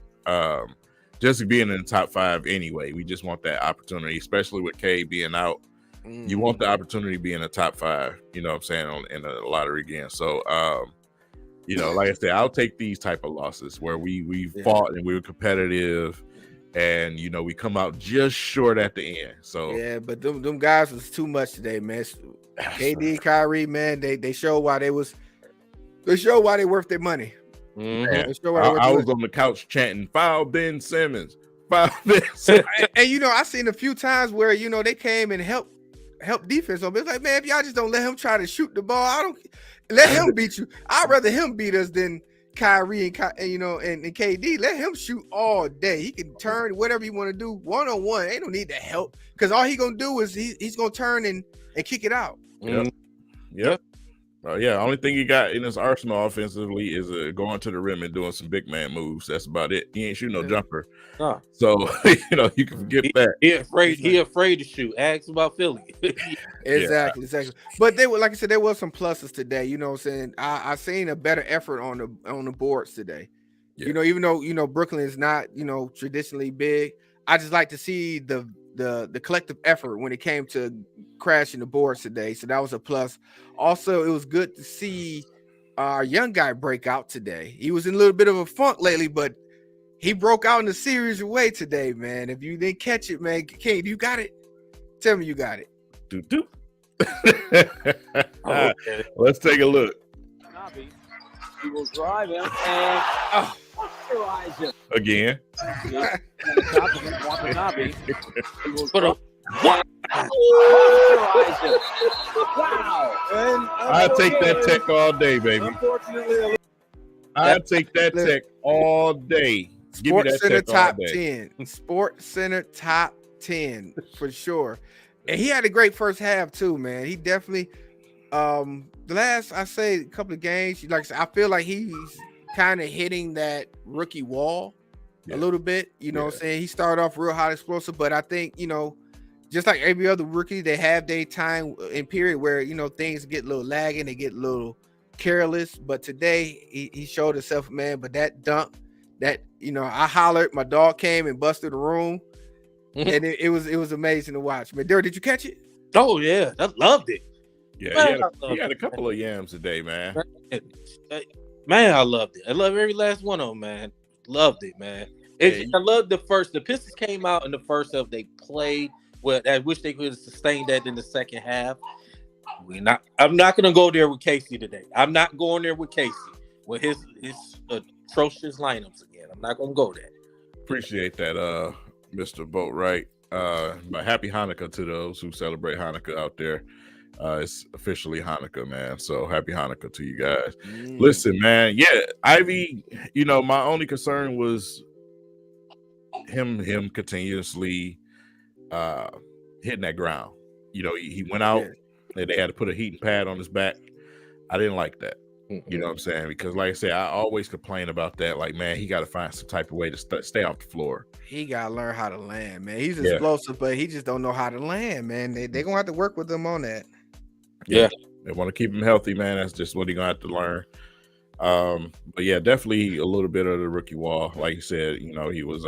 Speaker 2: Just being in the top five anyway, we just want that opportunity, especially with K being out. You want the opportunity to be in the top five, you know what I'm saying, in the lottery again. So, you know, like I said, I'll take these type of losses where we fought and we were competitive. And you know, we come out just short at the end. So
Speaker 1: yeah, but them guys was too much today, man. KD, Kyrie, man, they showed why they worth their money.
Speaker 2: I was on the couch chanting, "Foul Ben Simmons, foul Ben Simmons."
Speaker 1: And you know, I seen a few times where, you know, they came and help defense on. It's like, man, if y'all just don't let him try to shoot the ball, I don't let him beat you. I'd rather him beat us than Kyrie and KD. Let him shoot all day. He can turn whatever he want to do one-on-one. Ain't no need to help, because all he gonna do is he's gonna turn and kick it out.
Speaker 2: Yep. Only thing he got in his arsenal offensively is going to the rim and doing some big man moves. That's about it. He ain't shooting no jumper. So you know, you can forget that.
Speaker 4: He afraid to shoot. Ask about Philly.
Speaker 1: Exactly. But they were, like I said, there was some pluses today. You know what I'm saying? I seen a better effort on the boards today. Yeah. You know, even though, you know, Brooklyn is not, you know, traditionally big, I just like to see the collective effort when it came to crashing the boards today. So that was a plus. Also, it was good to see our young guy break out today. He was in a little bit of a funk lately, but he broke out in a serious way today, man. If you didn't catch it, man, King, you got it? Tell me you got it.
Speaker 2: Okay. Let's take a look.
Speaker 5: He will drive him and
Speaker 2: again.
Speaker 5: Wow. And
Speaker 2: I'll take that tech all day, baby.
Speaker 5: unfortunately,
Speaker 2: I'll take that tech all day. Give me
Speaker 1: Sports
Speaker 2: that
Speaker 1: Center
Speaker 2: tech all
Speaker 1: top
Speaker 2: day.
Speaker 1: 10. Sports Center top 10 for sure. And he had a great first half too, man. He definitely the last I say couple of games, like I said, I feel like he's kind of hitting that rookie wall a little bit. You know what I'm saying? He started off real hot explosive, but I think, you know, just like every other rookie, they have their time in period where, you know, things get a little lagging, they get a little careless. But today he showed himself, man. But that dunk, that, you know, I hollered, my dog came and busted the room. And it was amazing to watch. Man, Derek, did you catch it?
Speaker 4: Oh yeah, I loved it.
Speaker 2: Yeah, he had a couple of yams today, man.
Speaker 4: Man, I loved it. I love every last one of them, man. Loved it, man. I loved the first. The Pistons came out in the first half. They played well. I wish they could have sustained that in the second half. I'm not gonna go there with Casey today. I'm not going there with Casey with his atrocious lineups again. I'm not gonna go there.
Speaker 2: Appreciate that, Mr. Boatwright. But happy Hanukkah to those who celebrate Hanukkah out there. It's officially Hanukkah, man. So happy Hanukkah to you guys. Listen, man. Yeah, Ivy, you know, my only concern was him continuously hitting that ground. You know, he went out and they had to put a heating pad on his back. I didn't like that. You know what I'm saying? Because like I said, I always complain about that. Like, man, he got to find some type of way to stay off the floor.
Speaker 1: He got to learn how to land, man. He's explosive, but he just don't know how to land, man. They're going to have to work with him on that.
Speaker 2: Yeah. They want to keep him healthy, man. That's just what he's going to have to learn. But yeah, definitely a little bit of the rookie wall. Like you said, you know, he was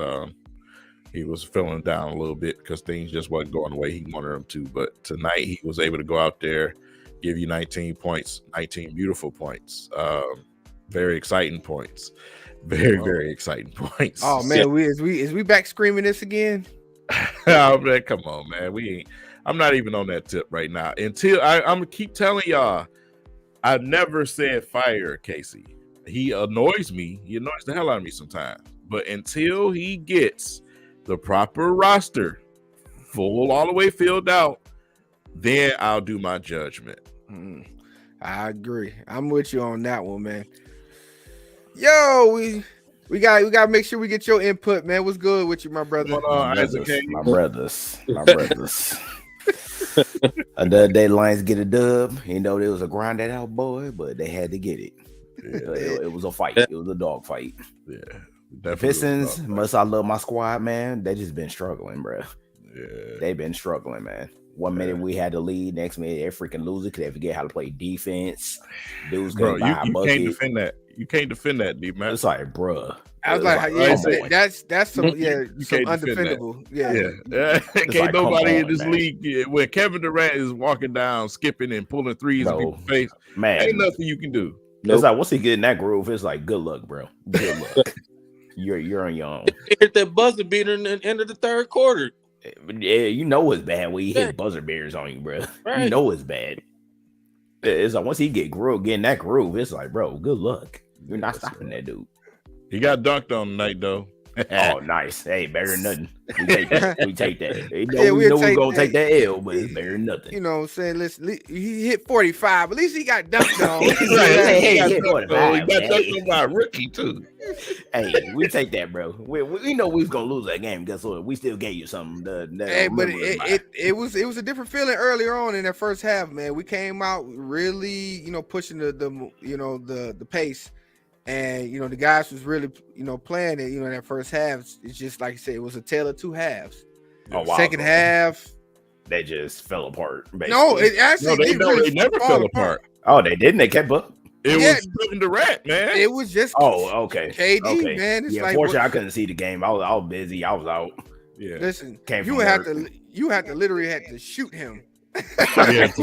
Speaker 2: feeling down a little bit because things just wasn't going the way he wanted them to. But tonight he was able to go out there, give you 19 points, 19 beautiful points, very exciting points, very exciting points.
Speaker 1: Oh man, is we back screaming this again?
Speaker 2: Oh man, come on, man. I'm not even on that tip right now. Until I'm gonna keep telling y'all, I never said fire Casey. He annoys me. He annoys the hell out of me sometimes. But until he gets the proper roster full all the way filled out, then I'll do my judgment.
Speaker 1: I agree. I'm with you on that one, man. Yo, we got to make sure we get your input, man. What's good with you, my brother?
Speaker 6: My brothers. Another day, Lions get a dub. You know, it was a grinded out boy, but they had to get it. It was a fight. It was a dog fight.
Speaker 2: Yeah.
Speaker 6: The Pistons, much I love my squad, man. They just been struggling, bro.
Speaker 2: Yeah.
Speaker 6: They've been struggling, man. One minute we had the lead, next minute they freaking lose it because they forget how to play defense. Dudes
Speaker 2: bro,
Speaker 6: you
Speaker 2: can't defend that. You can't defend that, D man.
Speaker 6: It's like, bro.
Speaker 1: I was like, that's some some undefendable. Yeah.
Speaker 2: Can't
Speaker 6: like,
Speaker 2: nobody in this league where Kevin Durant is walking down, skipping and pulling threes in people's face.
Speaker 6: Man,
Speaker 2: ain't nothing you can do.
Speaker 6: It's like once he get in that groove, it's like good luck, bro. Good luck. You're on your own.
Speaker 4: Hit that buzzer beater in the end of the third quarter.
Speaker 6: Yeah, you know it's bad when you hit buzzer beaters on you, bro. Right. You know it's bad. It's like once he get in that groove, it's like, bro, good luck. You're not stopping that dude.
Speaker 2: He got dunked on tonight, though.
Speaker 6: Oh, nice. Hey, better than nothing. We take that. We know we're gonna take that L, but it's better than nothing.
Speaker 1: You know what I'm saying? Listen, he hit 45. At least he got dunked on.
Speaker 2: He got dunked on by a rookie too.
Speaker 6: Hey, we take that, bro. We know we was gonna lose that game. Guess what? We still gave you something.
Speaker 1: Hey, but it was a different feeling earlier on in that first half, man. We came out really, pushing the pace. And the guys was really playing it. That first half, it's just like you said, it was a tale of two halves.
Speaker 6: Oh wow!
Speaker 1: Second half,
Speaker 6: they just fell apart. Basically.
Speaker 1: No, it actually
Speaker 2: they never fell apart.
Speaker 6: Oh, they didn't. They kept up.
Speaker 2: It was Kevin Durant, man.
Speaker 1: It was just
Speaker 6: okay.
Speaker 1: KD, man. It's
Speaker 6: unfortunately, I couldn't see the game. I was busy. I was out.
Speaker 2: Yeah.
Speaker 1: Listen, you had to literally had to shoot him.
Speaker 2: To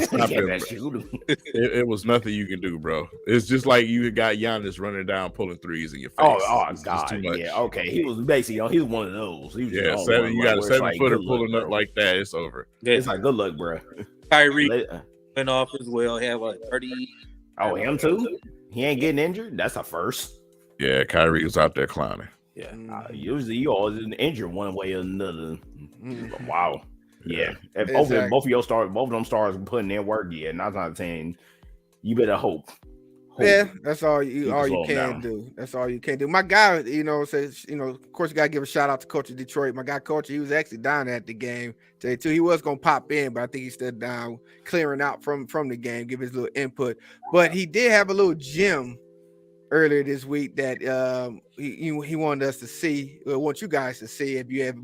Speaker 2: stop him, it was nothing you can do, bro. It's just like you got Giannis running down, pulling threes in your face.
Speaker 6: Oh God, too much. Yeah, okay. He was basically, he was one of those. He was
Speaker 2: you got a 7-footer pulling up like that. It's over.
Speaker 6: It's like good luck, bro.
Speaker 4: Kyrie went off as well. He had like 30.
Speaker 6: Oh, him too. He ain't getting injured. That's a first.
Speaker 2: Yeah, Kyrie was out there clowning.
Speaker 6: Yeah, usually you always injured one way or another. Wow. Yeah. If
Speaker 1: Exactly.
Speaker 6: both of them stars were putting in work, yeah, 9 out of 10, you better hope.
Speaker 1: Yeah, that's all you
Speaker 6: can slow him
Speaker 1: can
Speaker 6: down.
Speaker 1: do. That's all you can do. My guy, says, of course you gotta give a shout out to Coach of Detroit. My guy Coach, he was actually down at the game today too. He was gonna pop in, but I think he's still down clearing out from the game, give his little input. But he did have a little gem earlier this week that he wanted us to see, or want you guys to see if you ever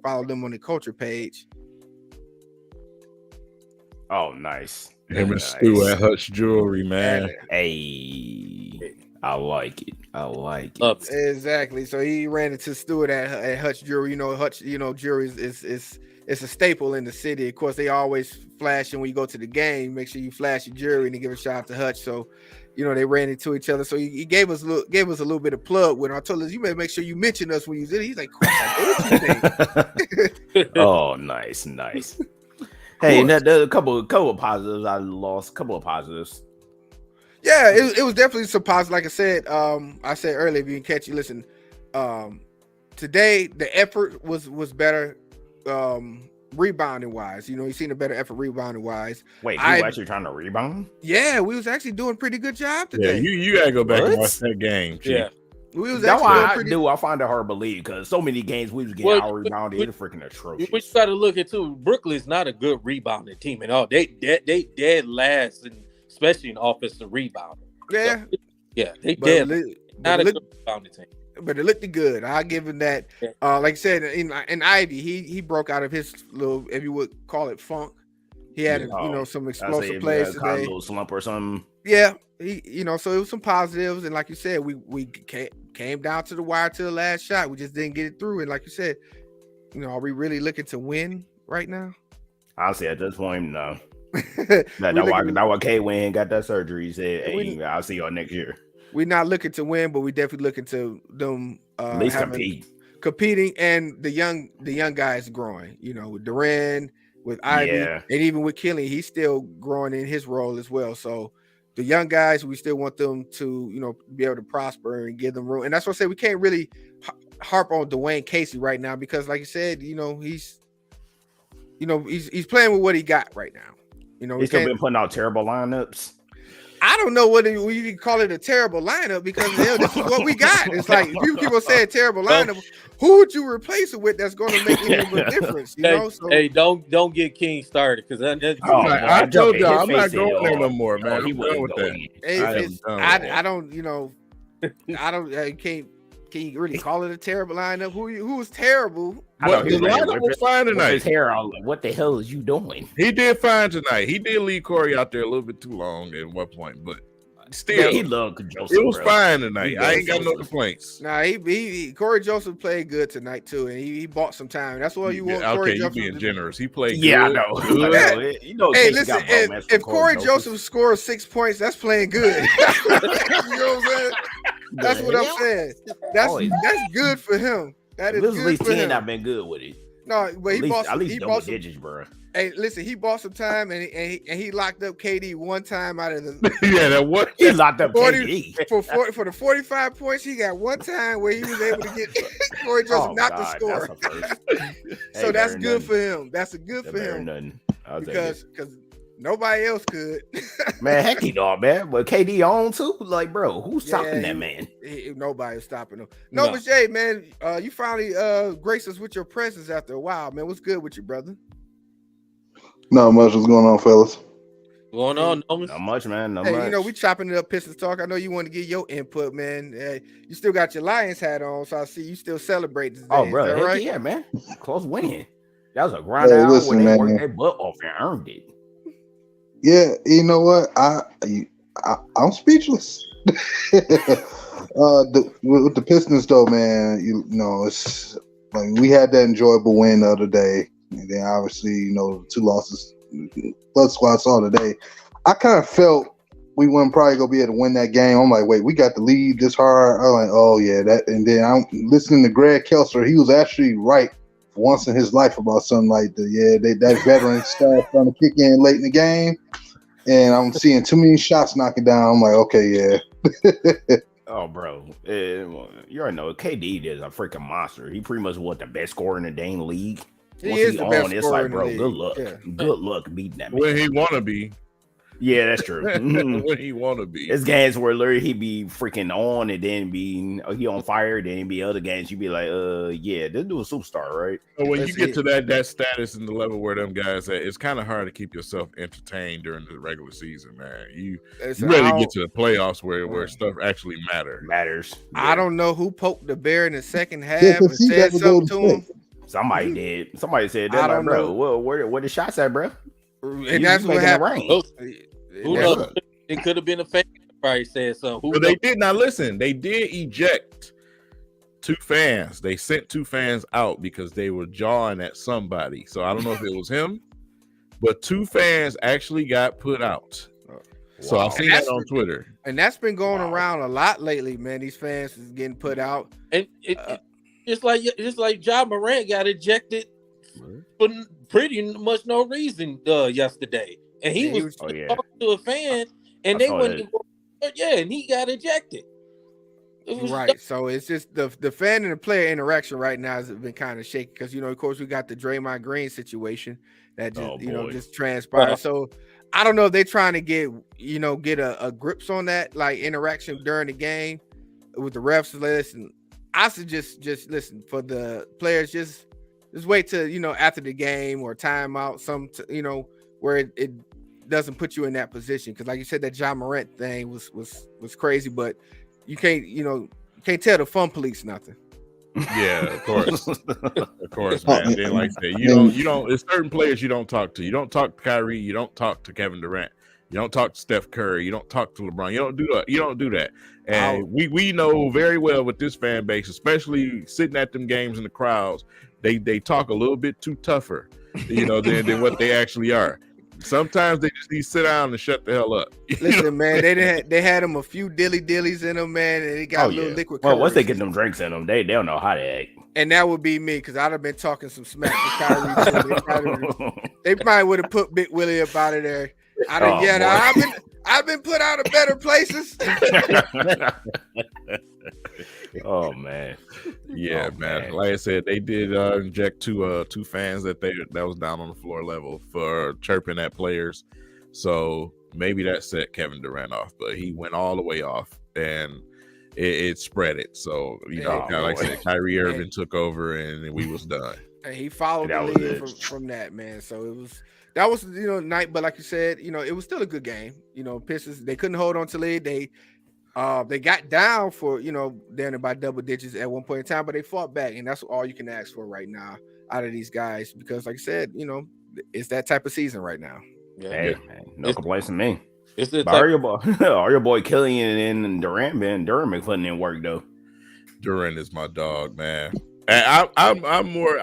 Speaker 1: follow them on the culture page.
Speaker 6: Oh, nice.
Speaker 2: Him and Stu at Hutch Jewelry, man.
Speaker 6: Hey, I like it.
Speaker 1: Exactly. So he ran into Stewart at Hutch Jewelry. Hutch, jewelry is a staple in the city. Of course, they always flashing when you go to the game. Make sure you flash your jewelry and give a shout out to Hutch. So, they ran into each other. So he gave us a little bit of plug with him. I told us, you may make sure you mention us when you did it. He's like, what you think?
Speaker 6: Oh, nice. Hey, there's a couple of positives. I lost a couple of positives.
Speaker 1: Yeah, it was definitely some positive. Like I said earlier, if you didn't catch you, listen. Today the effort was better, rebounding wise. You seen a better effort rebounding wise.
Speaker 6: Wait, you actually trying to rebound?
Speaker 1: Yeah, we was actually doing a pretty good job
Speaker 2: Yeah,
Speaker 1: today.
Speaker 2: you gotta go back and watch that game, Chief.
Speaker 4: Yeah.
Speaker 1: We was
Speaker 6: That's
Speaker 1: actually
Speaker 6: why I find it hard to believe because so many games we was getting out rebounded. It's freaking atrocious.
Speaker 4: Which got to look at too. Brooklyn's not a good rebounding team at all. They dead last, and especially in offensive rebound.
Speaker 1: Yeah,
Speaker 4: so, yeah, they dead. Not a good rebounding team.
Speaker 1: But it looked good. I'll give him that.
Speaker 4: Yeah.
Speaker 1: Like I said, in Ivy, he broke out of his little, if you would call it, funk. He had some explosive plays today.
Speaker 6: A little slump or something.
Speaker 1: Yeah, so it was some positives, and like you said, we came down to the wire to the last shot. We just didn't get it through, and like you said, are we really looking to win right now?
Speaker 6: Honestly, at this point, no. That's why K went got that surgery. He said, "Hey, I'll see y'all next year."
Speaker 1: We're not looking to win, but we definitely looking to them
Speaker 6: at least
Speaker 1: competing, and the young guys growing. With Duran, with Ivy, and even with Killian, he's still growing in his role as well. So the young guys, we still want them to be able to prosper and give them room. And that's what I say, we can't really harp on Dwayne Casey right now because, like you said, he's playing with what he got right now.
Speaker 6: He's still been putting out terrible lineups.
Speaker 1: I don't know whether you can call it a terrible lineup because this is what we got. It's like people say terrible lineup. Who would you replace it with that's going to make any of a difference?
Speaker 4: Hey, don't get King started because
Speaker 2: I told y'all I'm not going there no more, man.
Speaker 6: He wasn't with
Speaker 2: that.
Speaker 1: I don't. Can you really call it a terrible lineup? Who was terrible?
Speaker 2: The lineup was fine tonight.
Speaker 6: His hair, what the hell is you doing?
Speaker 2: He did fine tonight. He did leave Corey out there a little bit too long at one point, but still,
Speaker 6: he loved Joseph.
Speaker 2: It was fine tonight. I ain't got no complaints.
Speaker 1: Nah, he Corey Joseph played good tonight too, and he bought some time. That's why you want. Corey Joseph
Speaker 2: being generous. He played.
Speaker 6: Yeah,
Speaker 2: good.
Speaker 6: I know.
Speaker 1: Hey, listen, if Corey Joseph scores 6 points, that's playing good. You know what I'm saying? That's what I'm saying. That's good for him. That is good
Speaker 6: at least
Speaker 1: for
Speaker 6: 10.
Speaker 1: him.
Speaker 6: I've been good with it.
Speaker 1: No, but he bought
Speaker 6: at least double digits, bro.
Speaker 1: Hey, listen, he bought some time and he locked up KD one time out of the
Speaker 6: he locked up
Speaker 1: 40, KD for the 45 points. He got one time where he was able to get Corey Joseph not to score. So that's good for him. That's good for him. Because nobody else could.
Speaker 6: Man, heck he dog, man. But KD on too. Like, bro, who's stopping that man?
Speaker 1: Nobody's stopping him. No, but Jay, man, you finally graced us with your presence after a while, man. What's good with you, brother?
Speaker 7: Not much. What's going on, fellas?
Speaker 4: Going on,
Speaker 6: not much, man. Not
Speaker 1: much. We chopping it up, Pistons talk. I know you want to get your input, man. You still got your Lions hat on, so I see you still celebrating today.
Speaker 6: Oh, bro,
Speaker 1: right?
Speaker 6: Yeah, man. Close win. That was a grind out when they worked their butt off and earned it.
Speaker 7: Yeah, you know what? I'm speechless. With the Pistons, though, man, it's like we had that enjoyable win the other day. And then obviously, the 2 losses Blood Squad saw today. I kind of felt we weren't probably gonna be able to win that game. I'm like, wait, we got the lead this hard. I'm like, oh yeah, that. And then I'm listening to Greg Kelser. He was actually right for once in his life about something like that. Yeah, that veteran staff trying to kick in late in the game, and I'm seeing too many shots knocking down. I'm like, okay, yeah.
Speaker 6: Oh, bro, you already know KD is a freaking monster. He pretty much the best scorer in the dang league.
Speaker 1: He
Speaker 6: once
Speaker 1: is
Speaker 6: he
Speaker 1: the
Speaker 6: on,
Speaker 1: best
Speaker 6: it's
Speaker 1: scorer
Speaker 6: like,
Speaker 1: in the
Speaker 6: bro,
Speaker 1: league.
Speaker 6: good luck.
Speaker 1: Yeah.
Speaker 6: Good luck beating that man.
Speaker 2: When he want to be.
Speaker 6: Yeah, that's true.
Speaker 2: When he want to be.
Speaker 6: It's games where literally he be freaking on and then be he on fire. Then be other games you be like, yeah, this dude a superstar, right?
Speaker 2: So when you
Speaker 1: Let's
Speaker 2: get
Speaker 1: see.
Speaker 2: to that status and the level where them guys at, it's kind of hard to keep yourself entertained during the regular season, man. You ready to get to the playoffs where stuff actually
Speaker 6: Matters.
Speaker 1: I don't know who poked the bear in the second half
Speaker 7: Yeah,
Speaker 1: and
Speaker 7: 'cause he
Speaker 1: said
Speaker 7: never go
Speaker 1: something
Speaker 7: to
Speaker 1: to him.
Speaker 6: Somebody did. Somebody said
Speaker 1: I
Speaker 6: that, like,
Speaker 1: don't
Speaker 6: bro.
Speaker 1: know.
Speaker 6: Well, where the shots at, bro?
Speaker 1: And that's what happened.
Speaker 4: Who
Speaker 1: That's-
Speaker 4: knows? It could have been a fake. Probably said so. Who
Speaker 2: But they
Speaker 4: knows?
Speaker 2: did not listen. They did eject 2 fans. They sent 2 fans out because they were jawing at somebody. So I don't know if it was him, but 2 fans actually got put out. So I've seen that on Twitter.
Speaker 1: And that's been going around a lot lately, man. These fans is getting put out.
Speaker 4: And it's like Ja Morant got ejected for pretty much no reason yesterday, and he was talking to a fan, and they wouldn't. Yeah, and he got ejected.
Speaker 1: Right. So it's just the fan and the player interaction right now has been kind of shaky because of course we got the Draymond Green situation that just just transpired. So I don't know if they're trying to get a grips on that like interaction during the game with the refs. Listen, I suggest just listen for the players. Just wait till after the game or timeout, where it doesn't put you in that position. Because like you said, that Ja Morant thing was crazy, but you can't tell the fun police nothing.
Speaker 2: Yeah, of course. Of course, man. Then like I said, you don't there's certain players you don't talk to. You don't talk to Kyrie, you don't talk to Kevin Durant, you don't talk to Steph Curry, you don't talk to LeBron. You don't do that. And we know very well with this fan base, especially sitting at them games in the crowds, they talk a little bit too tougher, than what they actually are. Sometimes they just need to sit down and shut the hell up.
Speaker 1: Listen, man, they had them a few dillies in them, man, and they got a little liquid.
Speaker 6: Well, once they get them drinks in them, they don't know how to act.
Speaker 1: And that would be me because I'd have been talking some smack to Kyrie. They probably would have put Big Willie up out of there. I've been put out of better places.
Speaker 6: Oh man,
Speaker 2: yeah, man. Like I said, they did inject two fans that was down on the floor level for chirping at players. So maybe that set Kevin Durant off, but he went all the way off and it spread it. So like I said, Kyrie Irving took over and we was done.
Speaker 1: And he followed the lead from that, man. So that was night, but like you said, it was still a good game. Pistons, they couldn't hold on to lead. They got down for down by double digits at one point in time, but they fought back, and that's all you can ask for right now out of these guys because, like I said, it's that type of season right now.
Speaker 6: Yeah, hey, man, no complaints from me.
Speaker 4: It's the
Speaker 6: your boy Killian and Durant, man. Durant been putting in work though.
Speaker 2: Durant is my dog, man. And I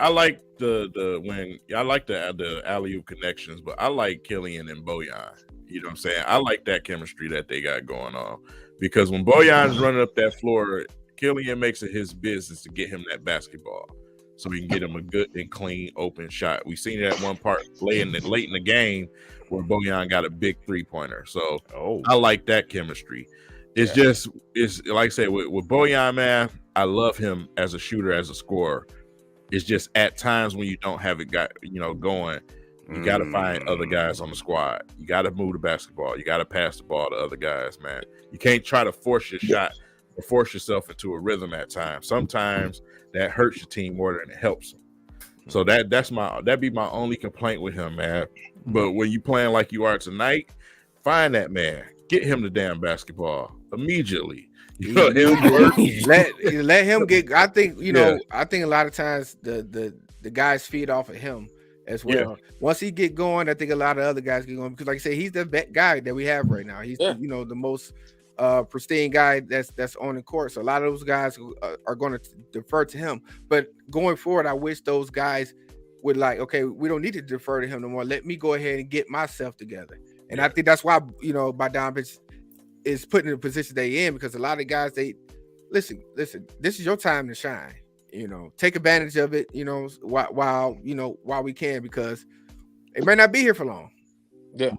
Speaker 2: like the alley-oop connections, but I like Killian and Bojan. You know what I'm saying? I like that chemistry that they got going on. Because when Bojan's running up that floor, Killian makes it his business to get him that basketball so he can get him a good and clean open shot. We seen that one part late in the game where Bojan got a big 3-pointer. So I like that chemistry. It's like I said, with Bojan, man, I love him as a shooter, as a scorer. It's just at times when you don't have it going, you got to find other guys on the squad. You got to move the basketball. You got to pass the ball to other guys, man. You can't try to force your shot or force yourself into a rhythm at times. Sometimes that hurts your team more than it helps them. So that'd be my only complaint with him, man. But when you playing like you are tonight, find that man. Get him the damn basketball immediately.
Speaker 1: Let him get. I think I think a lot of times the guys feed off of him as well. Yeah. Once he get going, I think a lot of other guys get going because, like I say, he's the best guy that we have right now. He's the most pristine guy that's on the court. So a lot of those guys are going to defer to him. But going forward, I wish those guys would okay, we don't need to defer to him no more. Let me go ahead and get myself together. And I think that's why Bogdanovich is put in the position they in because a lot of guys listen. This is your time to shine. Take advantage of it. While we can because it may not be here for long.
Speaker 2: Yeah.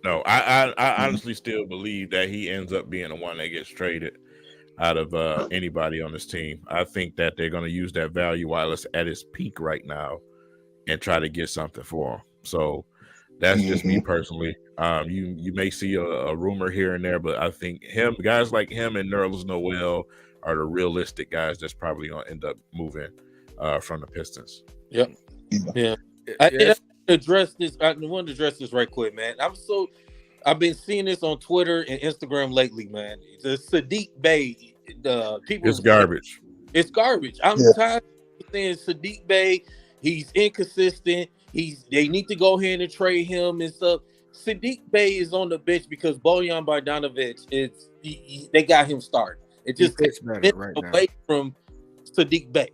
Speaker 2: No. I honestly still believe that he ends up being the one that gets traded out of anybody on this team. I think that they're going to use that value while it's at its peak right now and try to get something for him. So that's just me personally. You may see a rumor here and there, but I think guys like him and Nerlens Noel are the realistic guys that's probably going to end up moving from the Pistons.
Speaker 4: Yep. Yeah. I want to address this right quick, man. I've been seeing this on Twitter and Instagram lately, man. The Sadiq Bey, people.
Speaker 2: It's garbage.
Speaker 4: It's garbage. I'm tired of saying Sadiq Bey. He's inconsistent. They need to go ahead and trade him and stuff. Sadiq Bey is on the bench because Bojan Bogdanovic they got him started. It just
Speaker 1: fits better right
Speaker 4: away from Sadiq Bey.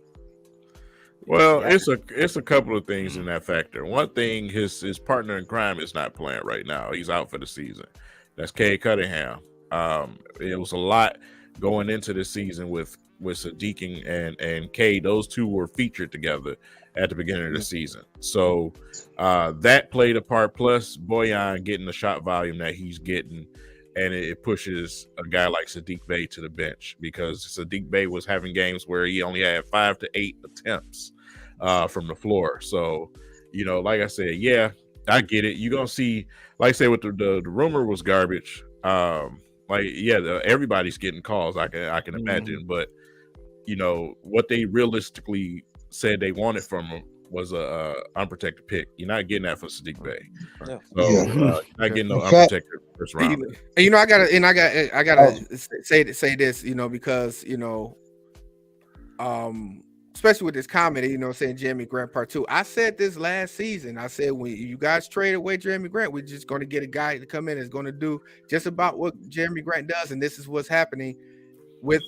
Speaker 2: Well, it's a couple of things in that factor. One thing, his partner in crime is not playing right now. He's out for the season. That's Cade Cunningham. It was a lot going into the season with Sadiq and Cade. Those two were featured together at the beginning of the season. So that played a part, plus Bojan getting the shot volume that he's getting, and it pushes a guy like Sadiq Bey to the bench, because Sadiq Bey was having games where he only had 5 to 8 attempts from the floor. So, like I said, yeah, I get it. You're going to see, like I said, with the rumor was garbage. Everybody's getting calls, I can imagine, but what they realistically said they wanted from him was a unprotected pick. You're not getting that for Sadiq Bey. Yeah. So you're not getting no unprotected first round.
Speaker 1: And I gotta say this, because especially with this comment, saying Jeremy Grant part 2. I said this last season. I said, when you guys trade away Jeremy Grant, we're just going to get a guy to come in that's going to do just about what Jeremy Grant does, and this is what's happening with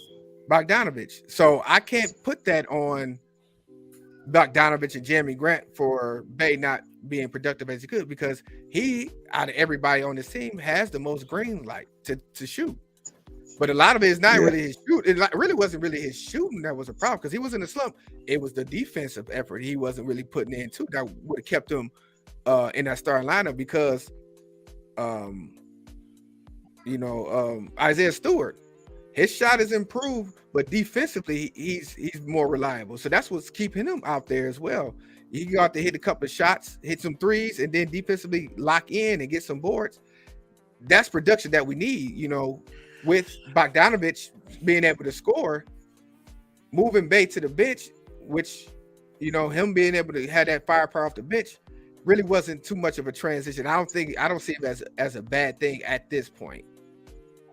Speaker 1: Bogdanovic. So I can't put that on Bogdanovic and Jeremy Grant for Bey not being productive as he could, because he, out of everybody on this team, has the most green light to shoot. But a lot of it is not really his shoot. It really wasn't really his shooting that was a problem, because he was in a slump. It was the defensive effort he wasn't really putting in too that would have kept him in that starting lineup, because Isaiah Stewart, his shot is improved, but defensively he's more reliable. So that's what's keeping him out there as well. You go out there, hit a couple of shots, hit some threes, and then defensively lock in and get some boards. That's production that we need, with Bogdanovic being able to score, moving Bey to the bench, which, him being able to have that firepower off the bench really wasn't too much of a transition. I don't see it as a bad thing at this point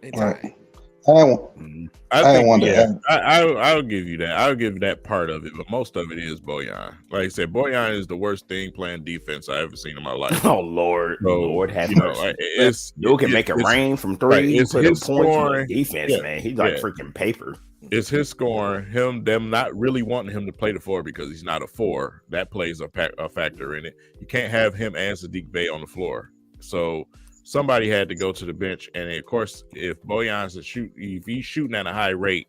Speaker 1: in time.
Speaker 7: Right. I'll
Speaker 2: give you that. I'll give that part of it, but most of it is Bojan. Like I said, Bojan is the worst thing playing defense I ever seen in my life.
Speaker 6: Oh Lord, Lord have mercy. You can make it rain from three.
Speaker 2: Right, it's his scoring
Speaker 6: defense, man. He's like freaking paper.
Speaker 2: It's his scoring. Them not really wanting him to play the 4 because he's not a 4. That plays a factor in it. You can't have him and Sadiq Bey on the floor. So somebody had to go to the bench, and of course, if Bojan's if he's shooting at a high rate,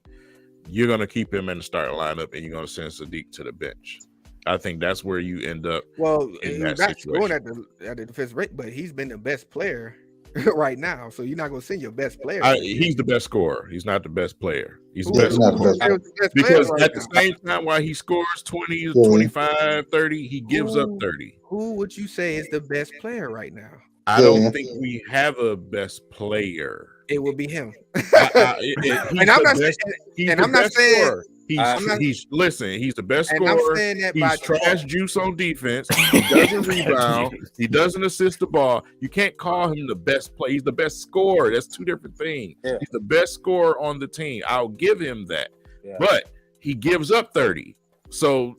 Speaker 2: you're going to keep him in the starting lineup, and you're going to send Sadiq to the bench. I think that's where you end up.
Speaker 1: Well,
Speaker 2: in
Speaker 1: he's
Speaker 2: that
Speaker 1: not
Speaker 2: situation.
Speaker 1: scoring at the defensive rate, but he's been the best player right now. So you're not going to send your best player.
Speaker 2: He's the best scorer. He's not the best player. He's the best
Speaker 7: scorer.
Speaker 2: Because at the same time, while he scores 20, 25, 30, he gives up 30.
Speaker 1: Who would you say is the best player right now?
Speaker 2: I don't think we have a best player.
Speaker 1: It would be him.
Speaker 2: And I'm not saying he's the best scorer. He's trash juice on defense. He doesn't rebound. He doesn't assist the ball. You can't call him the best player. He's the best scorer. That's two different things. Yeah. He's the best scorer on the team. I'll give him that. Yeah. But he gives up 30. So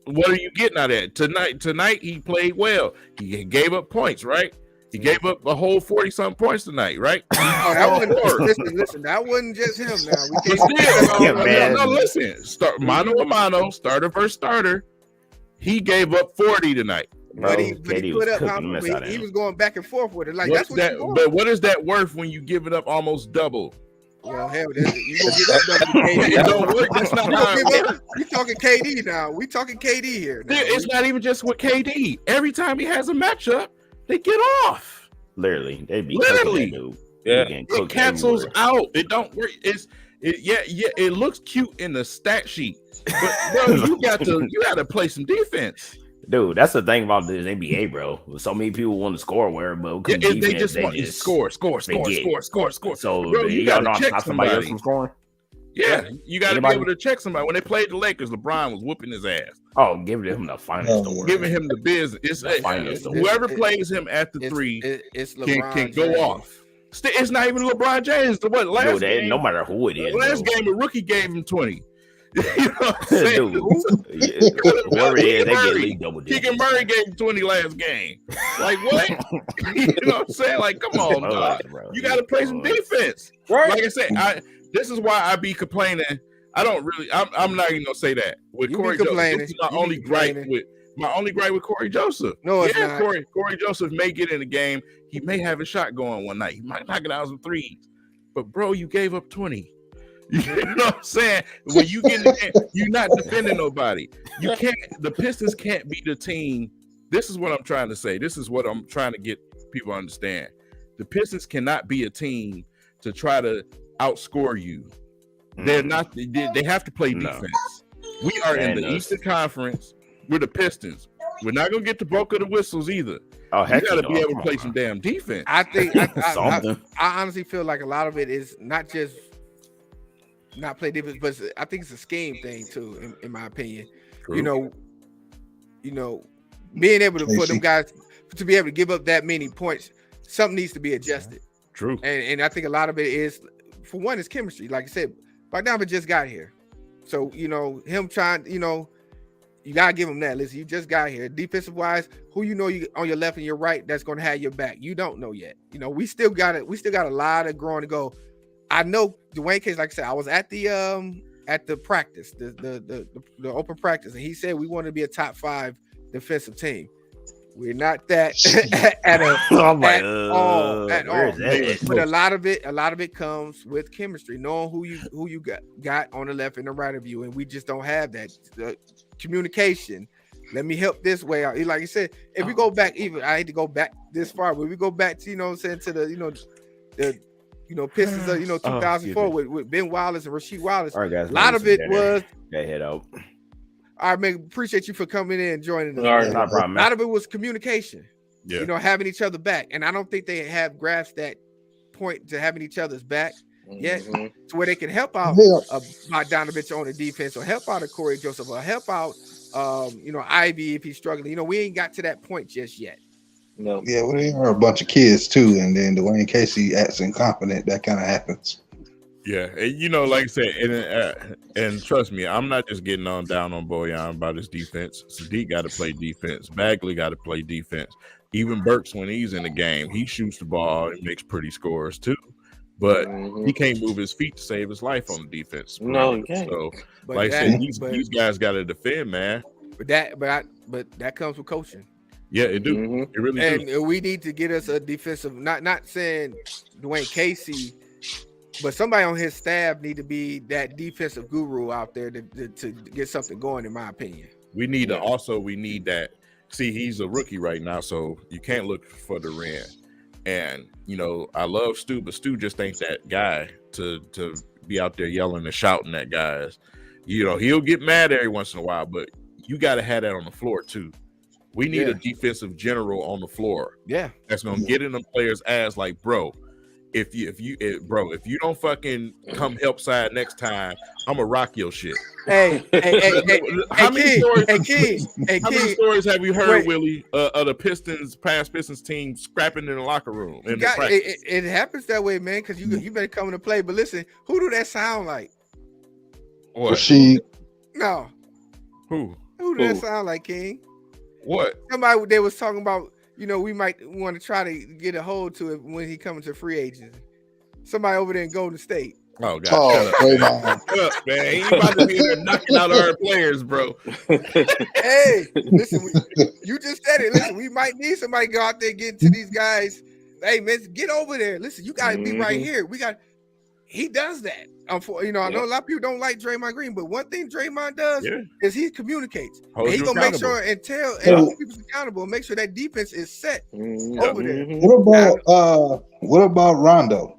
Speaker 2: what are you getting out of it? Tonight he played well. He gave up points, right? He gave up a whole 40-something points tonight, right?
Speaker 1: Oh, that wasn't listen. That wasn't just him. Now
Speaker 2: listen. Mano a mano, starter versus starter. He gave up 40 tonight.
Speaker 1: But he put up he was going back and forth with it. Like
Speaker 2: but what is that worth when you give it up almost double?
Speaker 1: Well, hell, you gonna give up double KD? It don't work. That's not how it works. We talking KD now. We talking KD here. Now.
Speaker 2: It's not even just with KD. Every time he has a matchup, they get off.
Speaker 6: Literally, they be
Speaker 2: literally. Yeah, it cancels out. It don't work. It looks cute in the stat sheet, but bro, you got to play some defense.
Speaker 6: Dude, that's the thing about this NBA, bro. So many people want to score where, but
Speaker 2: They just want to score. So bro, you got to check somebody else from scoring. Yeah, you got to be able to check somebody. When they played the Lakers, LeBron was whooping his ass.
Speaker 6: Oh, giving him the finest award.
Speaker 2: Giving him the business. Whoever plays him at the three can go off. It's not even LeBron James. Last game,
Speaker 6: no matter who it is.
Speaker 2: Last game, a rookie gave him 20. You know what I'm saying?
Speaker 6: Dude, whoever it is, they get league double digits.
Speaker 2: Keegan Murray gave him 20 last game. Like, what? You know what I'm saying? Like, come on, dog. You got to play some defense. Right. Like I said, this is why I be complaining. I'm not even gonna say that with Corey Joseph. This is my only gripe with Corey Joseph.
Speaker 1: No, it's not.
Speaker 2: Corey Joseph may get in the game. He may have a shot going one night. He might knock it out some threes. But bro, you gave up 20. You know what I'm saying? When you get in the game, you're not defending nobody. You can't. The Pistons can't be the team. This is what I'm trying to say. This is what I'm trying to get people to understand. The Pistons cannot be a team to try to outscore you. They're not. They have to play defense. We are in the Eastern Conference. We're the Pistons. We're not gonna get the bulk of the whistles either. Oh, heck, you got to be able to play some damn defense.
Speaker 1: I think I honestly feel like a lot of it is not just not play defense, but I think it's a scheme thing too. In my opinion, true. You know, being able to put them guys to be able to give up that many points, something needs to be adjusted.
Speaker 2: True.
Speaker 1: And I think a lot of it is, for one, is chemistry. Like I said, Bogdanovich just got here, so him trying, you gotta give him that. Listen, you just got here. Defensive wise, who you on your left and your right that's gonna have your back. You don't know yet. We still got it. We still got a lot of growing to go. I know Dwayne Case, like I said, I was at the practice, the open practice, and he said we want to be a top 5 defensive team. We're not that at all. But a lot of it comes with chemistry, knowing who you got on the left and the right of you, and we just don't have that communication. Let me help this way out. Like you said, if we go back, even I hate to go back this far, but we go back to to the Pistons of 2004 with Ben Wallace and Rasheed Wallace. All right, guys, a lot of it was
Speaker 6: head out.
Speaker 1: All right, man. Appreciate you for coming in and joining us.
Speaker 6: All right, no problem, man.
Speaker 1: A lot of it was communication. Yeah. Having each other back. And I don't think they have grasped that point to having each other's back yet, to where they can help out Bogdanovich on the defense, or help out a Corey Joseph, or help out Ivy if he's struggling. We ain't got to that point just yet.
Speaker 7: No. Yeah, well, they are a bunch of kids too, and then Dwayne Casey acts incompetent. That kind of happens.
Speaker 2: Yeah, and like I said, and trust me, I'm not just getting down on Bojan about his defense. Sadiq got to play defense. Bagley got to play defense. Even Burks, when he's in the game, he shoots the ball and makes pretty scores too. But he can't move his feet to save his life on the defense.
Speaker 4: No, he can't.
Speaker 2: So, like I said, these guys got to defend, man.
Speaker 1: But that comes with coaching.
Speaker 2: Yeah, it do. It really do.
Speaker 1: And we need to get us a defensive. Not saying Dwayne Casey, but somebody on his staff need to be that defensive guru out there to get something going, in my opinion.
Speaker 2: We need that. See, he's a rookie right now, so you can't look for the rim. And I love Stu, but Stu just ain't that guy to be out there yelling and shouting at guys. He'll get mad every once in a while, but you got to have that on the floor too. We need a defensive general on the floor.
Speaker 1: Yeah,
Speaker 2: that's gonna get in the players' ass. Like, bro, if you don't fucking come help side next time, I'm gonna rock your shit.
Speaker 1: Hey,
Speaker 2: how many stories have you heard, Willie, of the past Pistons team scrapping in the locker room?
Speaker 1: It happens that way, man, because you better come to play. But listen, who do that sound like?
Speaker 2: What?
Speaker 1: No.
Speaker 2: Who
Speaker 1: do that sound like, King?
Speaker 2: What?
Speaker 1: Somebody they was talking about, we might want to try to get a hold to it when he comes to free agency. Somebody over there in Golden State.
Speaker 2: Oh, God. Shut up, man. Ain't about to be there knocking out our players, bro.
Speaker 1: Hey, listen, you just said it. Listen, we might need somebody to go out there and get to these guys. Hey, man, get over there. Listen, you got to be right here. He does that. I know a lot of people don't like Draymond Green, but one thing Draymond does is he communicates. He's gonna make sure and hold people accountable and make sure that defense is set over there.
Speaker 7: What about Rondo?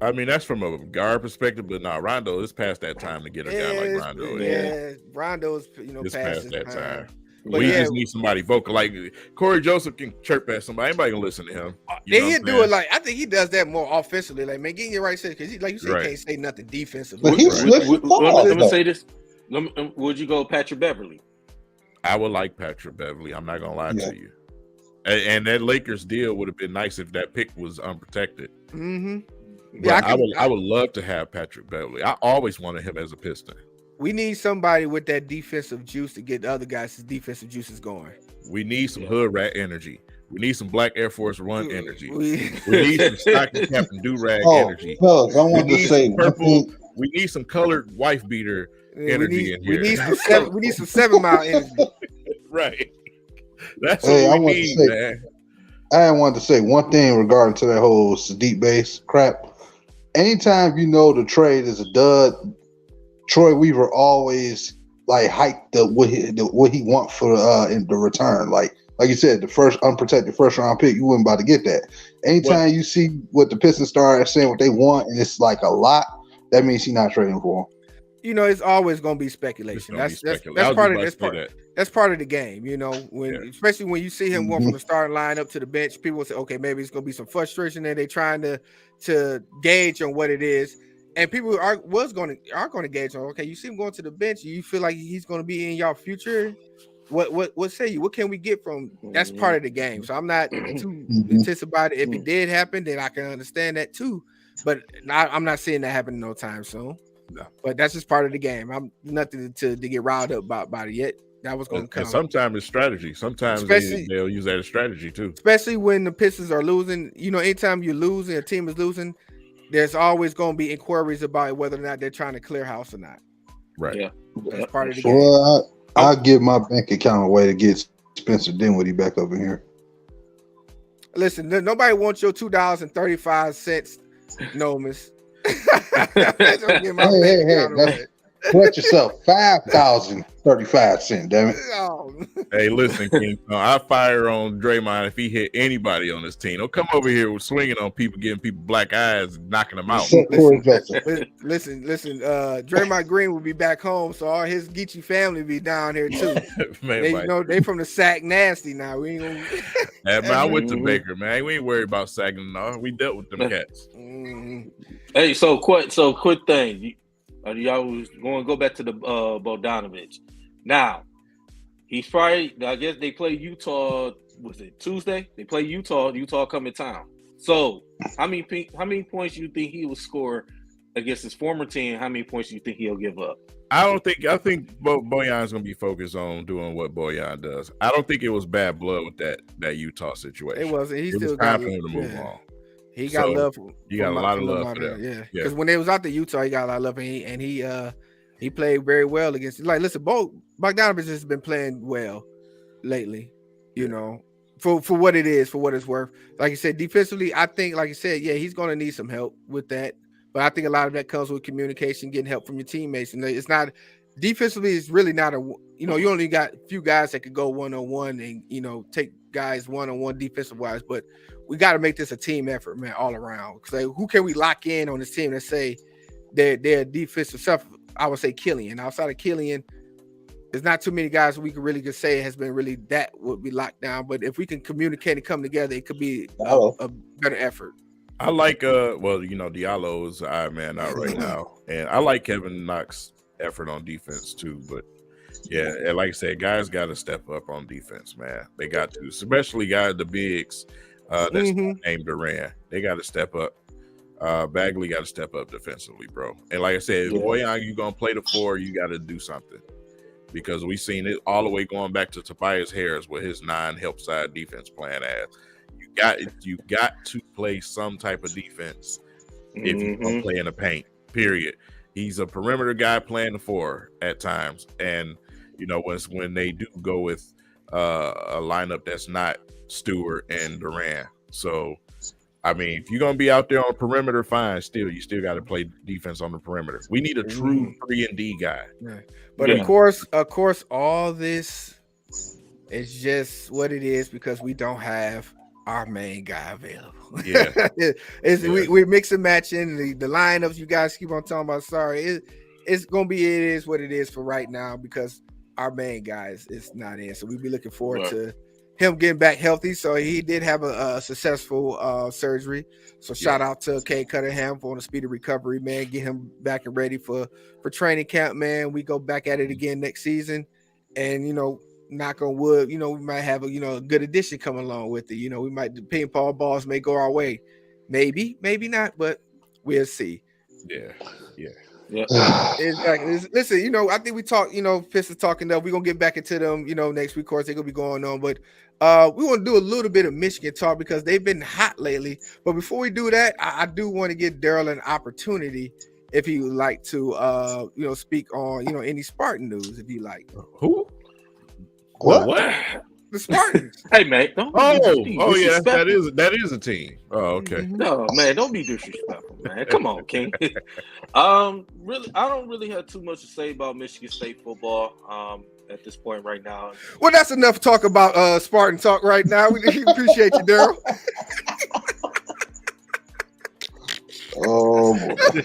Speaker 2: I mean, that's from a guard perspective, but now Rondo is past that time to get a guy like Rondo.
Speaker 1: Rondo's
Speaker 2: it's
Speaker 1: past
Speaker 2: past that time.
Speaker 1: But
Speaker 2: we just need somebody vocal. Like Corey Joseph can chirp at somebody. Anybody can listen to him.
Speaker 1: They do it like I think he does that more offensively. Like, man, get in your right set because, like you said, he can't say nothing defensively.
Speaker 7: But he's
Speaker 4: let me say this. Would you go Patrick Beverly?
Speaker 2: I would like Patrick Beverly. I'm not gonna lie to you. And that Lakers deal would have been nice if that pick was unprotected.
Speaker 1: Mm-hmm.
Speaker 2: Yeah, I would love to have Patrick Beverly. I always wanted him as a Piston.
Speaker 1: We need somebody with that defensive juice to get the other guys' defensive juices going.
Speaker 2: We need some hood rat energy. We need some Black Air Force One energy. We need some Stockton Captain Do-Rag energy.
Speaker 7: Fellas, I want to say
Speaker 2: purple. We need some colored wife beater energy in here.
Speaker 1: We need some 7 Mile energy.
Speaker 2: Right. That's what we need, man.
Speaker 7: I wanted to say one thing regarding to that whole Sadiq base crap. Anytime you know the trade is a dud, Troy Weaver always like hiked what he want for in the return. Like you said, the first unprotected first round pick, you wouldn't about to get that. Anytime you see what the Pistons start saying what they want, and it's like a lot, that means he's not trading for him.
Speaker 1: You know, it's always going to be speculation. That's part of the game. You know, especially when you see him going from the starting line up to the bench, people will say, okay, maybe it's going to be some frustration there. They're trying to gauge on what it is, and people are going to gauge on. Okay, you see him going to the bench, you feel like he's going to be in y'all future. What say you? What can we get from? That's part of the game. So I'm not too intense about it. If it did happen, then I can understand that too. But I'm not seeing that happen no time soon. No. But that's just part of the game. I'm nothing to get riled up about it yet. That was going to come.
Speaker 2: And sometimes it's strategy. Sometimes they'll use that as strategy too.
Speaker 1: Especially when the Pistons are losing. You know, anytime you lose and a team is losing, there's always going to be inquiries about whether or not they're trying to clear house or not.
Speaker 2: Right.
Speaker 4: Yeah.
Speaker 1: That's part of the game.
Speaker 7: Well, I'll give my bank account away to get Spencer Dinwiddie back up in here.
Speaker 1: Listen, nobody wants your $2.35, Nomis. Hey,
Speaker 7: correct yourself. $5,035, damn it.
Speaker 2: Hey, listen, King, I fire on Draymond if he hit anybody on this team. Don't come over here with swinging on people, giving people black eyes, and knocking them out.
Speaker 1: Listen. Draymond Green will be back home, so all his Geechee family be down here too. Man, they from the Sac Nasty now. We ain't gonna...
Speaker 2: man, I went to Baker, man. We ain't worried about sagging. No, we dealt with them cats.
Speaker 4: Hey, so quick thing. Y'all was going to go back to the Bogdanovich. Now, he's probably. I guess they play Utah. Was it Tuesday? They play Utah. Utah come in town. So, how many points you think he will score against his former team? How many points do you think he'll give up?
Speaker 2: I think Bojan's going to be focused on doing what Bojan does. I don't think it was bad blood with that Utah situation.
Speaker 1: It wasn't. It
Speaker 2: was time for him to move on.
Speaker 1: He got love.
Speaker 2: You got a lot of love for that.
Speaker 1: Yeah, because when they was out to Utah, he got a lot of love, and he played very well against. Like, listen, Bogdanovich has been playing well lately. You know, for what it is, for what it's worth. Like you said, defensively, I think, like you said, he's going to need some help with that. But I think a lot of that comes with communication, getting help from your teammates, and it's not defensively. It's really not you only got a few guys that could go 1-on-1 and take guys 1-on-1 defensive wise, but we got to make this a team effort, man, all around. Because who can we lock in on this team that say they're defensive stuff? I would say Killian. Outside of Killian, there's not too many guys we can really just say has been really that would be locked down. But if we can communicate and come together, it could be a better effort.
Speaker 2: I like Diallo is Iron Man out right now, and I like Kevin Knox's effort on defense too. But yeah, and like I said, guys got to step up on defense, man. They got to, especially guys the bigs. That's named Durant. They got to step up. Bagley got to step up defensively, bro. And like I said, Bojan, you gonna play the 4, you got to do something, because we've seen it all the way going back to Tobias Harris with his 9 help side defense plan as. You got to play some type of defense if you're gonna play in the paint. Period. He's a perimeter guy playing the 4 at times, and when they do go with a lineup that's not Stewart and Durant. So, I mean, if you're gonna be out there on the perimeter, fine. You still got to play defense on the perimeter. We need a true 3-and-D guy.
Speaker 1: Yeah. But of course, all this is just what it is because we don't have our main guy available.
Speaker 2: Yeah.
Speaker 1: We're mixing matching the lineups. You guys keep on talking about. Sorry, it's gonna be it is what it is for right now because our main guy is not in. So we'll be looking forward to him getting back healthy. So he did have a successful surgery. So shout out to Kay Cunningham for a speedy recovery, man. Get him back and ready for training camp, man. We go back at it again next season, and knock on wood, we might have a good addition coming along with it. We might, the ping pong balls may go our way, maybe not, but we'll see. Exactly. Listen, I think we talked, Pistons talking up. We're gonna get back into them, next week. Of course, they're gonna be going on, but we want to do a little bit of Michigan talk because they've been hot lately. But before we do that, I do want to give Daryl an opportunity if he would like to speak on any Spartan news, if you like.
Speaker 2: Who?
Speaker 7: What?
Speaker 1: The Spartans.
Speaker 4: Hey man, don't be
Speaker 2: yeah, that is a team. Oh, okay.
Speaker 4: No man, don't be disrespectful, man. Come on, King. Really, I don't really have too much to say about Michigan State football at this point right now.
Speaker 1: Well, that's enough talk about Spartan talk right now. We appreciate you, Daryl.
Speaker 7: Oh boy.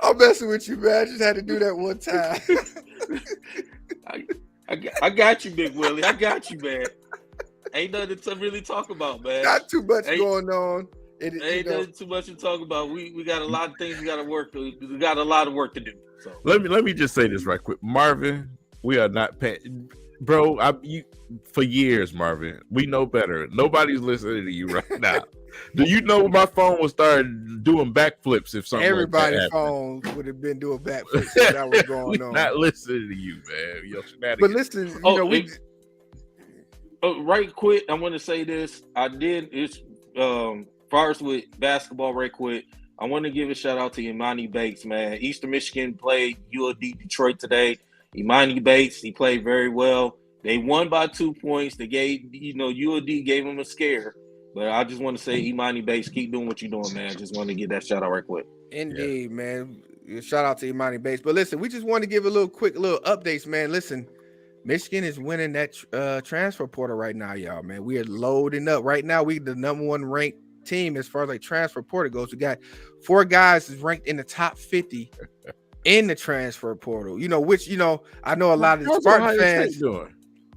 Speaker 1: I'm messing with you, man. I just had to do that one time.
Speaker 4: I got you, Big Willie. I got you, man. Ain't nothing to really talk about, man.
Speaker 1: Not too much going on.
Speaker 4: Ain't nothing too much to talk about. We got a lot of things we got to work. We got a lot of work to do. So
Speaker 2: let me just say this right quick, Marvin. We are not paying, bro. For years, Marvin. We know better. Nobody's listening to you right now. Do you know my phone will start doing backflips if something?
Speaker 1: Everybody's
Speaker 2: like
Speaker 1: phone would have been doing backflips if that was going on.
Speaker 2: Not listening to you, man. Your shenanigans.
Speaker 1: But listen,
Speaker 4: right quick, I want to say this. It's first with basketball, right quick. I want to give a shout out to Imani Bates, man. Eastern Michigan played UOD Detroit today. Imani Bates, he played very well. They won by 2 points. They gave, UOD gave him a scare. But I just want to say, Imani Bates, keep doing what you're doing, man. Just want to get that shout out right quick.
Speaker 1: Indeed, man. Shout out to Imani Bates. But listen, we just want to give a quick updates, man. Listen, Michigan is winning that transfer portal right now, y'all, man. We are loading up. Right now, we the number one ranked team as far as transfer portal goes. We got 4 guys is ranked in the top 50 in the transfer portal. Which I know a lot of the Spartan fans doing.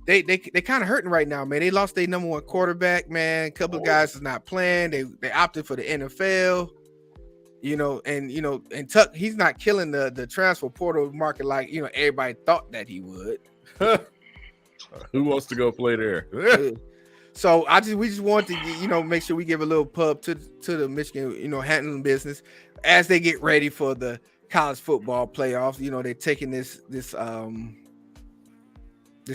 Speaker 1: They kind of hurting right now, man. They lost their number one quarterback, man. A couple of guys is not playing. They opted for the NFL, and Tuck, he's not killing the transfer portal market like everybody thought that he would.
Speaker 2: Who wants to go play there?
Speaker 1: So we just want to make sure we give a little pub to the Michigan handling business as they get ready for the college football playoffs. They're taking this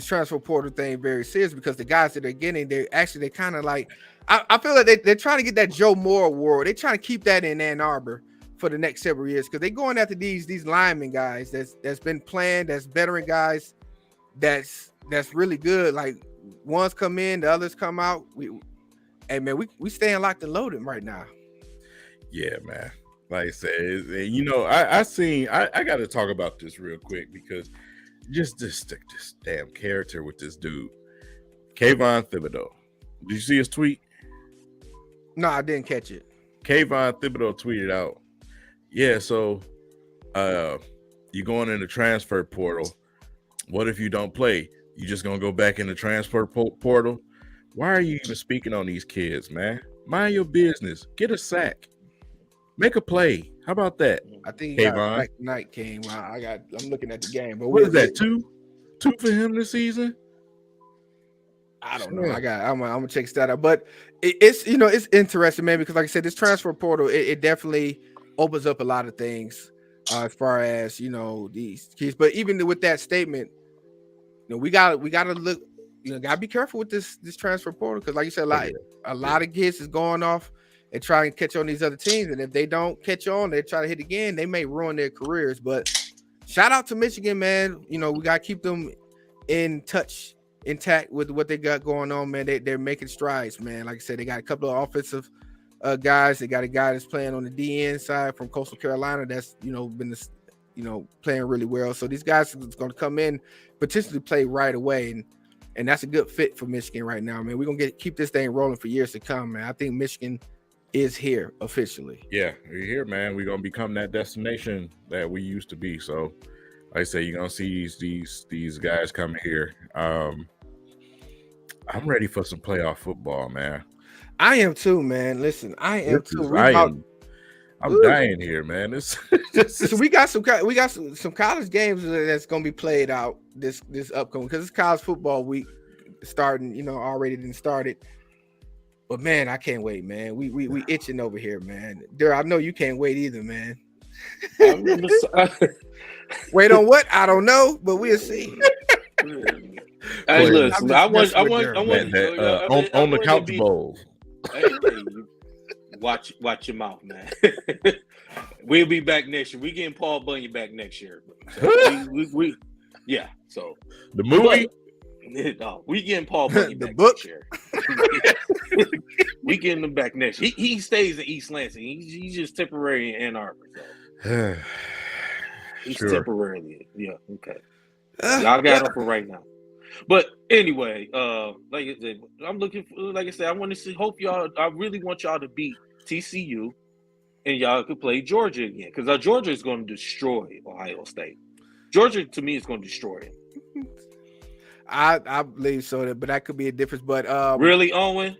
Speaker 1: transfer portal thing very serious because the guys that they're getting, they kind of like, I feel like they're trying to get that Joe Moore award. They're trying to keep that in Ann Arbor for the next several years because they're going after these lineman guys that's been playing, that's veteran guys, that's really good. Like ones come in, the others come out. We staying locked and loaded right now.
Speaker 2: Yeah, man. Like I said, I got to talk about this real quick because just this damn character with this dude, Kayvon Thibodeau. Did you see his tweet?
Speaker 1: No, I didn't catch it.
Speaker 2: Kayvon Thibodeau tweeted out, "Yeah, so you're going in the transfer portal. What if you don't play? You just gonna go back in the transfer portal? Why are you even speaking on these kids, man? Mind your business. Get a sack. Make a play. How about that?"
Speaker 1: I think he got back tonight, King. I'm looking at the game, but
Speaker 2: what is that? Two for him this season?
Speaker 1: I don't know. I'm gonna check that out. But it's interesting, man, because like I said, this transfer portal it definitely opens up a lot of things as far as these kids. But even with that statement, we gotta look. Gotta be careful with this transfer portal because, like you said, a lot of kids is going off and trying to catch on these other teams, and if they don't catch on, they try to hit again, they may ruin their careers. But shout out to Michigan, man. We gotta keep them intact with what they got going on, man. They're making strides, man. Like I said, they got a couple of offensive guys. They got a guy that's playing on the DN side from Coastal Carolina that's been playing really well. So these guys are going to come in, potentially play right away. And and that's a good fit for Michigan right now, man. We're gonna keep this thing rolling for years to come, man. I think Michigan is here officially.
Speaker 2: Yeah, we're here, man. We're gonna become that destination that we used to be. So, like I say, you're gonna see these guys coming here. I'm ready for some playoff football, man.
Speaker 1: I am too, man. Listen, I am too.
Speaker 2: I'm dying here, man.
Speaker 1: So we got some college games that's gonna be played out this upcoming, because it's college football week starting. You know, already didn't started. But man, I can't wait, man. We itching over here, man. Daryl, I know you can't wait either, man. Wait on what? I don't know, but we'll see.
Speaker 4: Hey, listen, I want
Speaker 2: on the couch bowl.
Speaker 4: Hey, watch your mouth, man. We'll be back next year. We getting Paul Bunyan back next year. So yeah. So
Speaker 2: the movie.
Speaker 4: No, we getting Paul Bunyan back
Speaker 1: book?
Speaker 4: next year. We getting him back next year. He stays in East Lansing. He's just temporary in Ann Arbor. So. He's temporarily. Yeah. Okay. Y'all got him for right now. But anyway, like I said, I'm looking for. Like I said, I want to see. Hope y'all. I really want y'all to beat TCU, and y'all could play Georgia again, because Georgia is going to destroy Ohio State. Georgia, to me, is going to destroy it.
Speaker 1: I believe so, but that could be a difference. But
Speaker 4: really, Owen?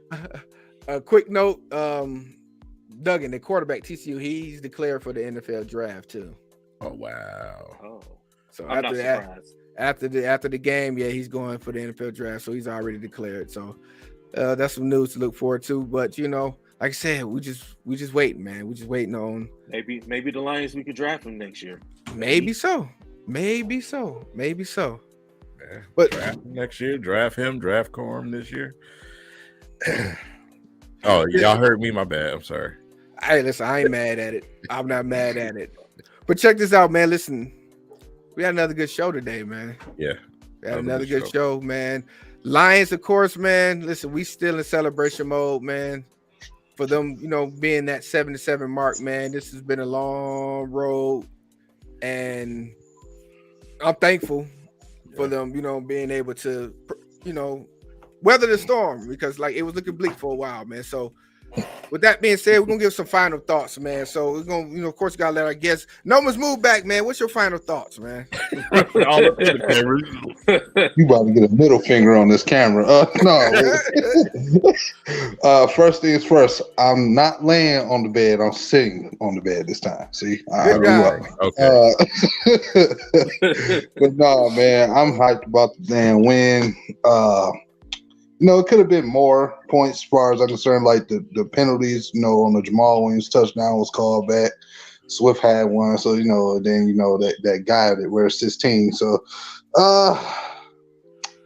Speaker 1: A quick note: Duggan, the quarterback TCU, he's declared for the NFL draft too.
Speaker 2: Oh wow!
Speaker 4: Oh,
Speaker 1: so
Speaker 4: I'm not surprised.
Speaker 1: After the game, yeah, he's going for the NFL draft, so he's already declared. So that's some news to look forward to. But you know, like I said, we just waiting, man. We just waiting on
Speaker 4: maybe the Lions, we could draft him next year.
Speaker 1: Maybe so.
Speaker 2: Yeah,
Speaker 1: but
Speaker 2: draft him next year, draft Corum this year. Oh, y'all heard me. My bad. I'm sorry.
Speaker 1: Hey, listen, I ain't mad at it. I'm not mad at it. But check this out, man. Listen, we had another good show today, man.
Speaker 2: Yeah.
Speaker 1: We had another good show, man. Lions, of course, man. Listen, we still in celebration mode, man. For them, you know, being that 7-7 mark, man. This has been a long road. And I'm thankful for them, you know, being able to, you know, weather the storm, because like it was looking bleak for a while, man. So with that being said, we're gonna give some final thoughts, man. So we're gonna, you know, of course, you gotta let our guests. Noma's moved back, man. What's your final thoughts, man?
Speaker 7: You about to get a middle finger on this camera. First things first, I'm not laying on the bed. I'm sitting on the bed this time. See, I grew up. Okay. But no, man, I'm hyped about the damn win. You know, it could have been more points as far as I'm concerned. Like the penalties, you know, on the Jamal Williams touchdown was called back. Swift had one, so you know, then you know that guy that wears 16. So,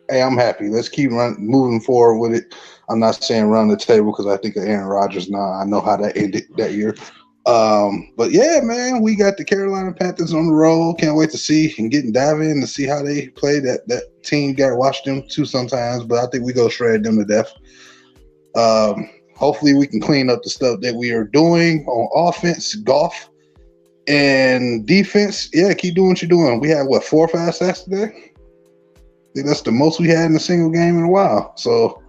Speaker 7: hey, I'm happy. Let's keep moving forward with it. I'm not saying run the table, because I think of Aaron Rodgers now. I know how that ended that year. But yeah, man, we got the Carolina Panthers on the road. Can't wait to see and dive in to see how they play. That team, got to watch them too sometimes, but I think we go shred them to death. Hopefully we can clean up the stuff that we are doing on offense, golf, and defense. Yeah, keep doing what you're doing. We had 4 or 5 sacks today? I think that's the most we had in a single game in a while. So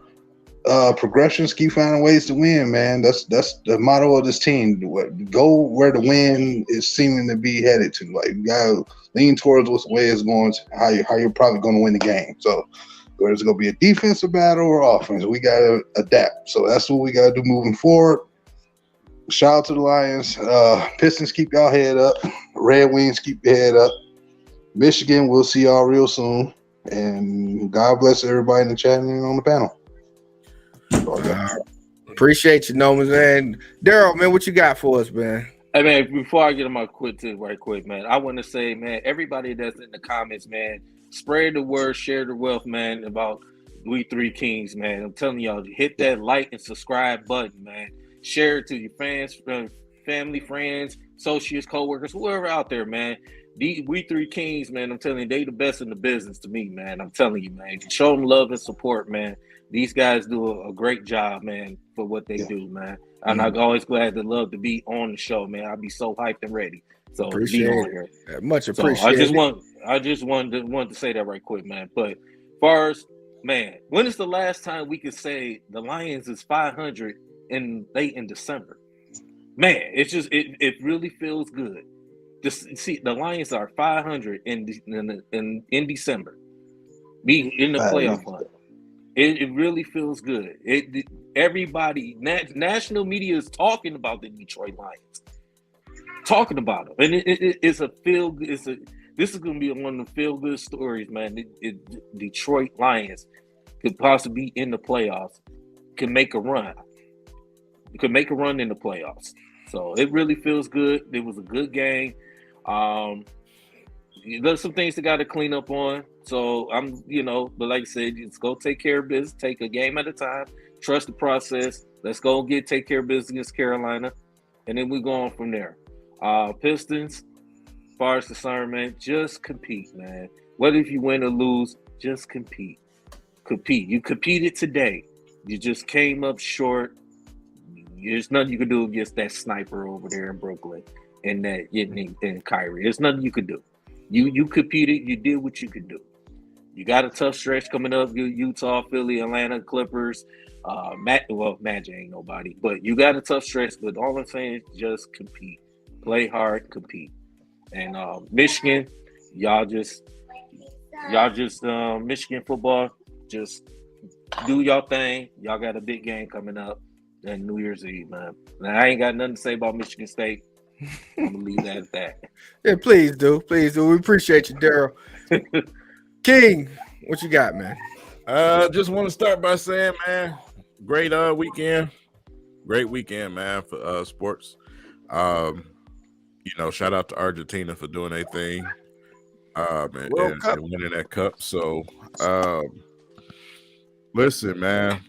Speaker 7: progressions, keep finding ways to win, man. That's the motto of this team. Go where the win is seeming to be headed to. Like, you gotta lean towards what way it's going, how you're probably going to win the game. So whether it's going to be a defensive battle or offense, we got to adapt. So that's what we got to do moving forward. Shout out to the Lions. Pistons, keep y'all head up. Red Wings, keep your head up. Michigan, we'll see y'all real soon. And God bless everybody in the chat and on the panel.
Speaker 1: Appreciate you, Nomas, man. Daryl, man, what you got for us, man?
Speaker 4: Hey, man, before I get on my quick, man, I want to say, man, everybody that's in the comments, man, spread the word, share the wealth, man, about W3KINGZ, man. I'm telling y'all, hit that like and subscribe button, man. Share it to your fans, family, friends, associates, co-workers, whoever out there, man. These W3KINGZ, man, I'm telling you, they the best in the business to me, man. I'm telling you, man. Show them love and support, man. These guys do a great job, man, for what they do, man. And I'm always glad to love to be on the show, man. I'll be so hyped and ready. So
Speaker 1: appreciate
Speaker 4: be on here.
Speaker 1: Much
Speaker 4: So
Speaker 1: appreciated.
Speaker 4: I just wanted to say that right quick, man. But as far as Man, when is the last time we could say the Lions is 500 in late in December? Man, it's just it really feels good. Just see, the Lions are 500 in December, being in the playoff hunt. It really feels good. Everybody, national media is talking about the Detroit Lions, talking about them, and it's a feel. This is going to be one of the feel good stories, man. Detroit Lions could possibly be in the playoffs, can make a run, in the playoffs. So it really feels good. It was a good game. There's some things that got to clean up on. So but like I said, just go take care of business. Take a game at a time. Trust the process. Let's go take care of business against Carolina, and then we go on from there. Pistons, as far as concerned, man, just compete, man. Whether if you win or lose, just compete. Compete. You competed today. You just came up short. There's nothing you can do against that sniper over there in Brooklyn and Kyrie. There's nothing you could do. You competed. You did what you could do. You got a tough stretch coming up. Utah, Philly, Atlanta, Clippers. Magic ain't nobody, but you got a tough stretch. But all I'm saying is just compete. Play hard, compete. And Michigan, y'all just Michigan football, just do y'all thing. Y'all got a big game coming up on New Year's Eve, man. Now, I ain't got nothing to say about Michigan State. I'm gonna leave that at that.
Speaker 1: Yeah, please do. We appreciate you, Daryl. King, what you got, man?
Speaker 2: Just want to start by saying, man, great weekend. Great weekend, man, for sports. Shout out to Argentina for doing their thing. And winning that cup. So listen, man.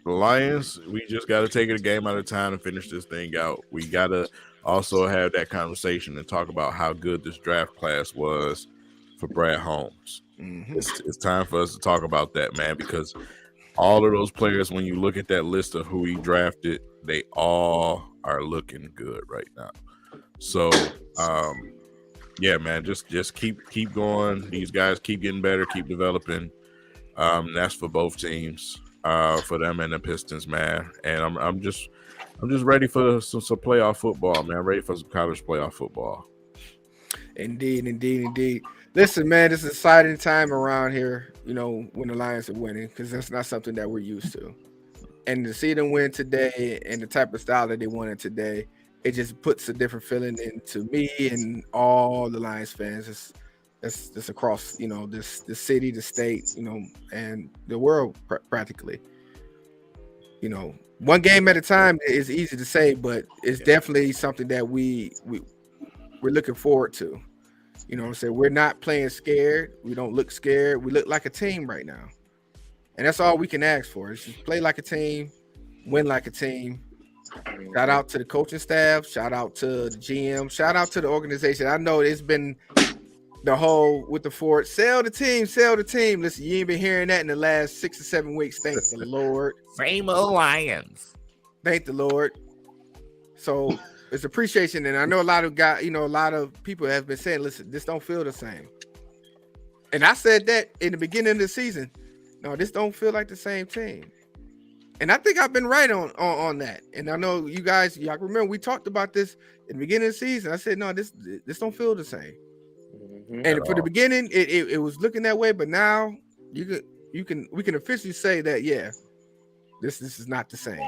Speaker 2: The Lions, we just got to take it a game at a time and finish this thing out. We got to also have that conversation and talk about how good this draft class was for Brad Holmes. Mm-hmm. It's time for us to talk about that, man, because all of those players, when you look at that list of who he drafted, they all are looking good right now. So, yeah, man, just keep going. These guys keep getting better, keep developing. That's for both teams. For them and the Pistons, man, and I'm just ready for some playoff football, man. I'm ready for some college playoff football.
Speaker 1: Indeed. Listen, man, it's an exciting time around here. When the Lions are winning, because that's not something that we're used to, and to see them win today and the type of style that they won it today, it just puts a different feeling into me and all the Lions fans. That's across, the city, the state, and the world practically. One game at a time is easy to say, but it's definitely something that we're looking forward to. What I'm saying? We're not playing scared. We don't look scared. We look like a team right now. And that's all we can ask for. Is just play like a team, win like a team. Shout out to the coaching staff. Shout out to the GM. Shout out to the organization. I know it's been the whole with the Ford, sell the team. Listen, you ain't been hearing that in the last 6 or 7 weeks. Thank the Lord.
Speaker 6: Same old Lions.
Speaker 1: Thank the Lord. So it's appreciation. And I know a lot of people have been saying, listen, this don't feel the same. And I said that in the beginning of the season. No, this don't feel like the same team. And I think I've been right on that. And I know you guys, y'all remember we talked about this in the beginning of the season. I said, no, this don't feel the same. And for the beginning, it was looking that way, but now we can officially say that this is not the same.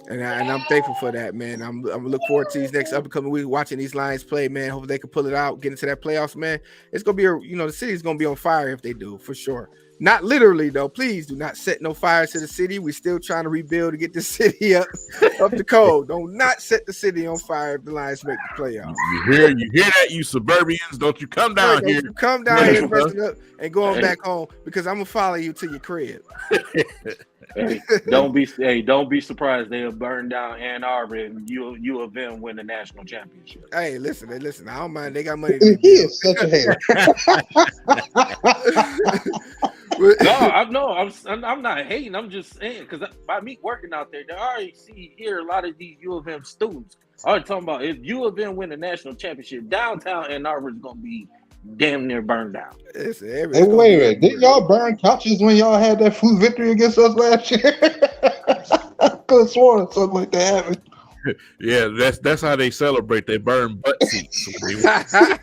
Speaker 1: And I'm thankful for that, man. I'm looking forward to these next upcoming weeks, watching these Lions play, man. Hopefully they can pull it out, get into that playoffs, man. It's gonna be the city's gonna be on fire if they do, for sure. Not literally though. Please do not set no fires to the city. We're still trying to rebuild to get the city up the code. Don't not set the city on fire if the Lions make the playoffs.
Speaker 2: You hear that, you suburbians? Don't you come down here?
Speaker 1: Come down here and and going back home, because I'm gonna follow you to your crib.
Speaker 4: Hey, don't be surprised they'll burn down Ann Arbor and U of M win the national championship.
Speaker 1: Hey, listen. I don't mind. They got money.
Speaker 7: He is such a hater.
Speaker 4: I'm not hating. I'm just saying, because by me working out there, I already hear a lot of these U of M students are talking about if U of M win the national championship, downtown Ann Arbor is gonna be
Speaker 8: damn near burned down.
Speaker 1: It's
Speaker 7: Hey, wait a minute. Didn't y'all burn couches when y'all had that food victory against us last year? I could have sworn something like that happened.
Speaker 2: Yeah, that's how they celebrate. They burn butt seats.
Speaker 1: Let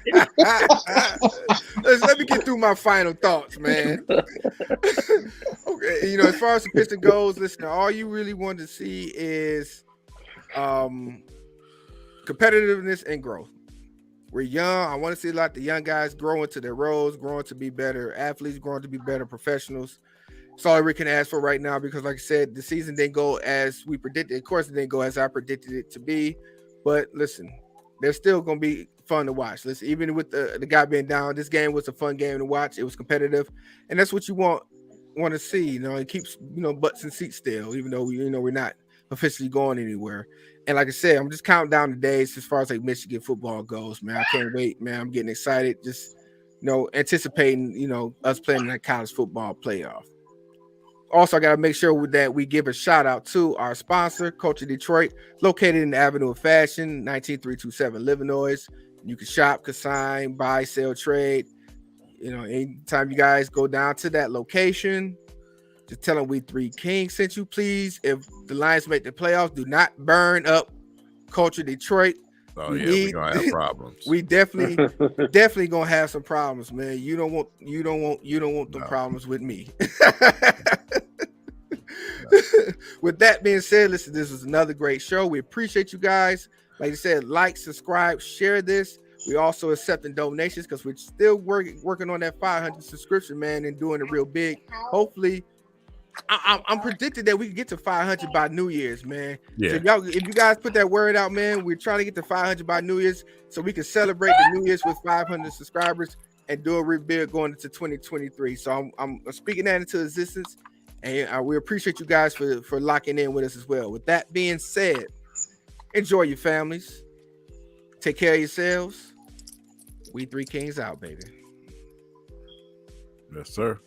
Speaker 1: me get through my final thoughts, man. Okay, as far as the Piston goes, listen, all you really want to see is competitiveness and growth. We're young. I want to see a lot of the young guys grow into their roles, growing to be better athletes, growing to be better professionals. That's all we can ask for right now because, like I said, the season didn't go as we predicted. Of course, it didn't go as I predicted it to be. But listen, they're still going to be fun to watch. Listen, even with the guy being down, this game was a fun game to watch. It was competitive, and that's what you want to see. It keeps butts and seats still, even though we're not officially going anywhere. And like I said, I'm just counting down the days as far as like Michigan football goes, man. I can't wait, man. I'm getting excited, just anticipating us playing in that college football playoff. Also, I got to make sure that we give a shout out to our sponsor, Culture Detroit, located in the Avenue of Fashion, 19327 Illinois. You can shop, consign, buy, sell, trade. Anytime you guys go down to that location, just tell them we 3 Kings sent you, please. If the Lions make the playoffs, do not burn up Culture Detroit.
Speaker 2: Oh we're gonna have problems.
Speaker 1: We definitely gonna have some problems, man. You don't want the problems with me. With that being said, listen, this was another great show. We appreciate you guys. Like I said, like, subscribe, share this. We also accepting donations because we're still working on that 500 subscription, man, and doing it real big. Hopefully, I'm predicting that we can get to 500 by New Year's, man.
Speaker 2: Yeah.
Speaker 1: So if you guys put that word out, man, we're trying to get to 500 by New Year's so we can celebrate the New Year's with 500 subscribers and do a rebuild going into 2023. So I'm speaking that into existence, and we appreciate you guys for locking in with us as well. With that being said, enjoy your families. Take care of yourselves. We 3 Kings out, baby.
Speaker 2: Yes, sir.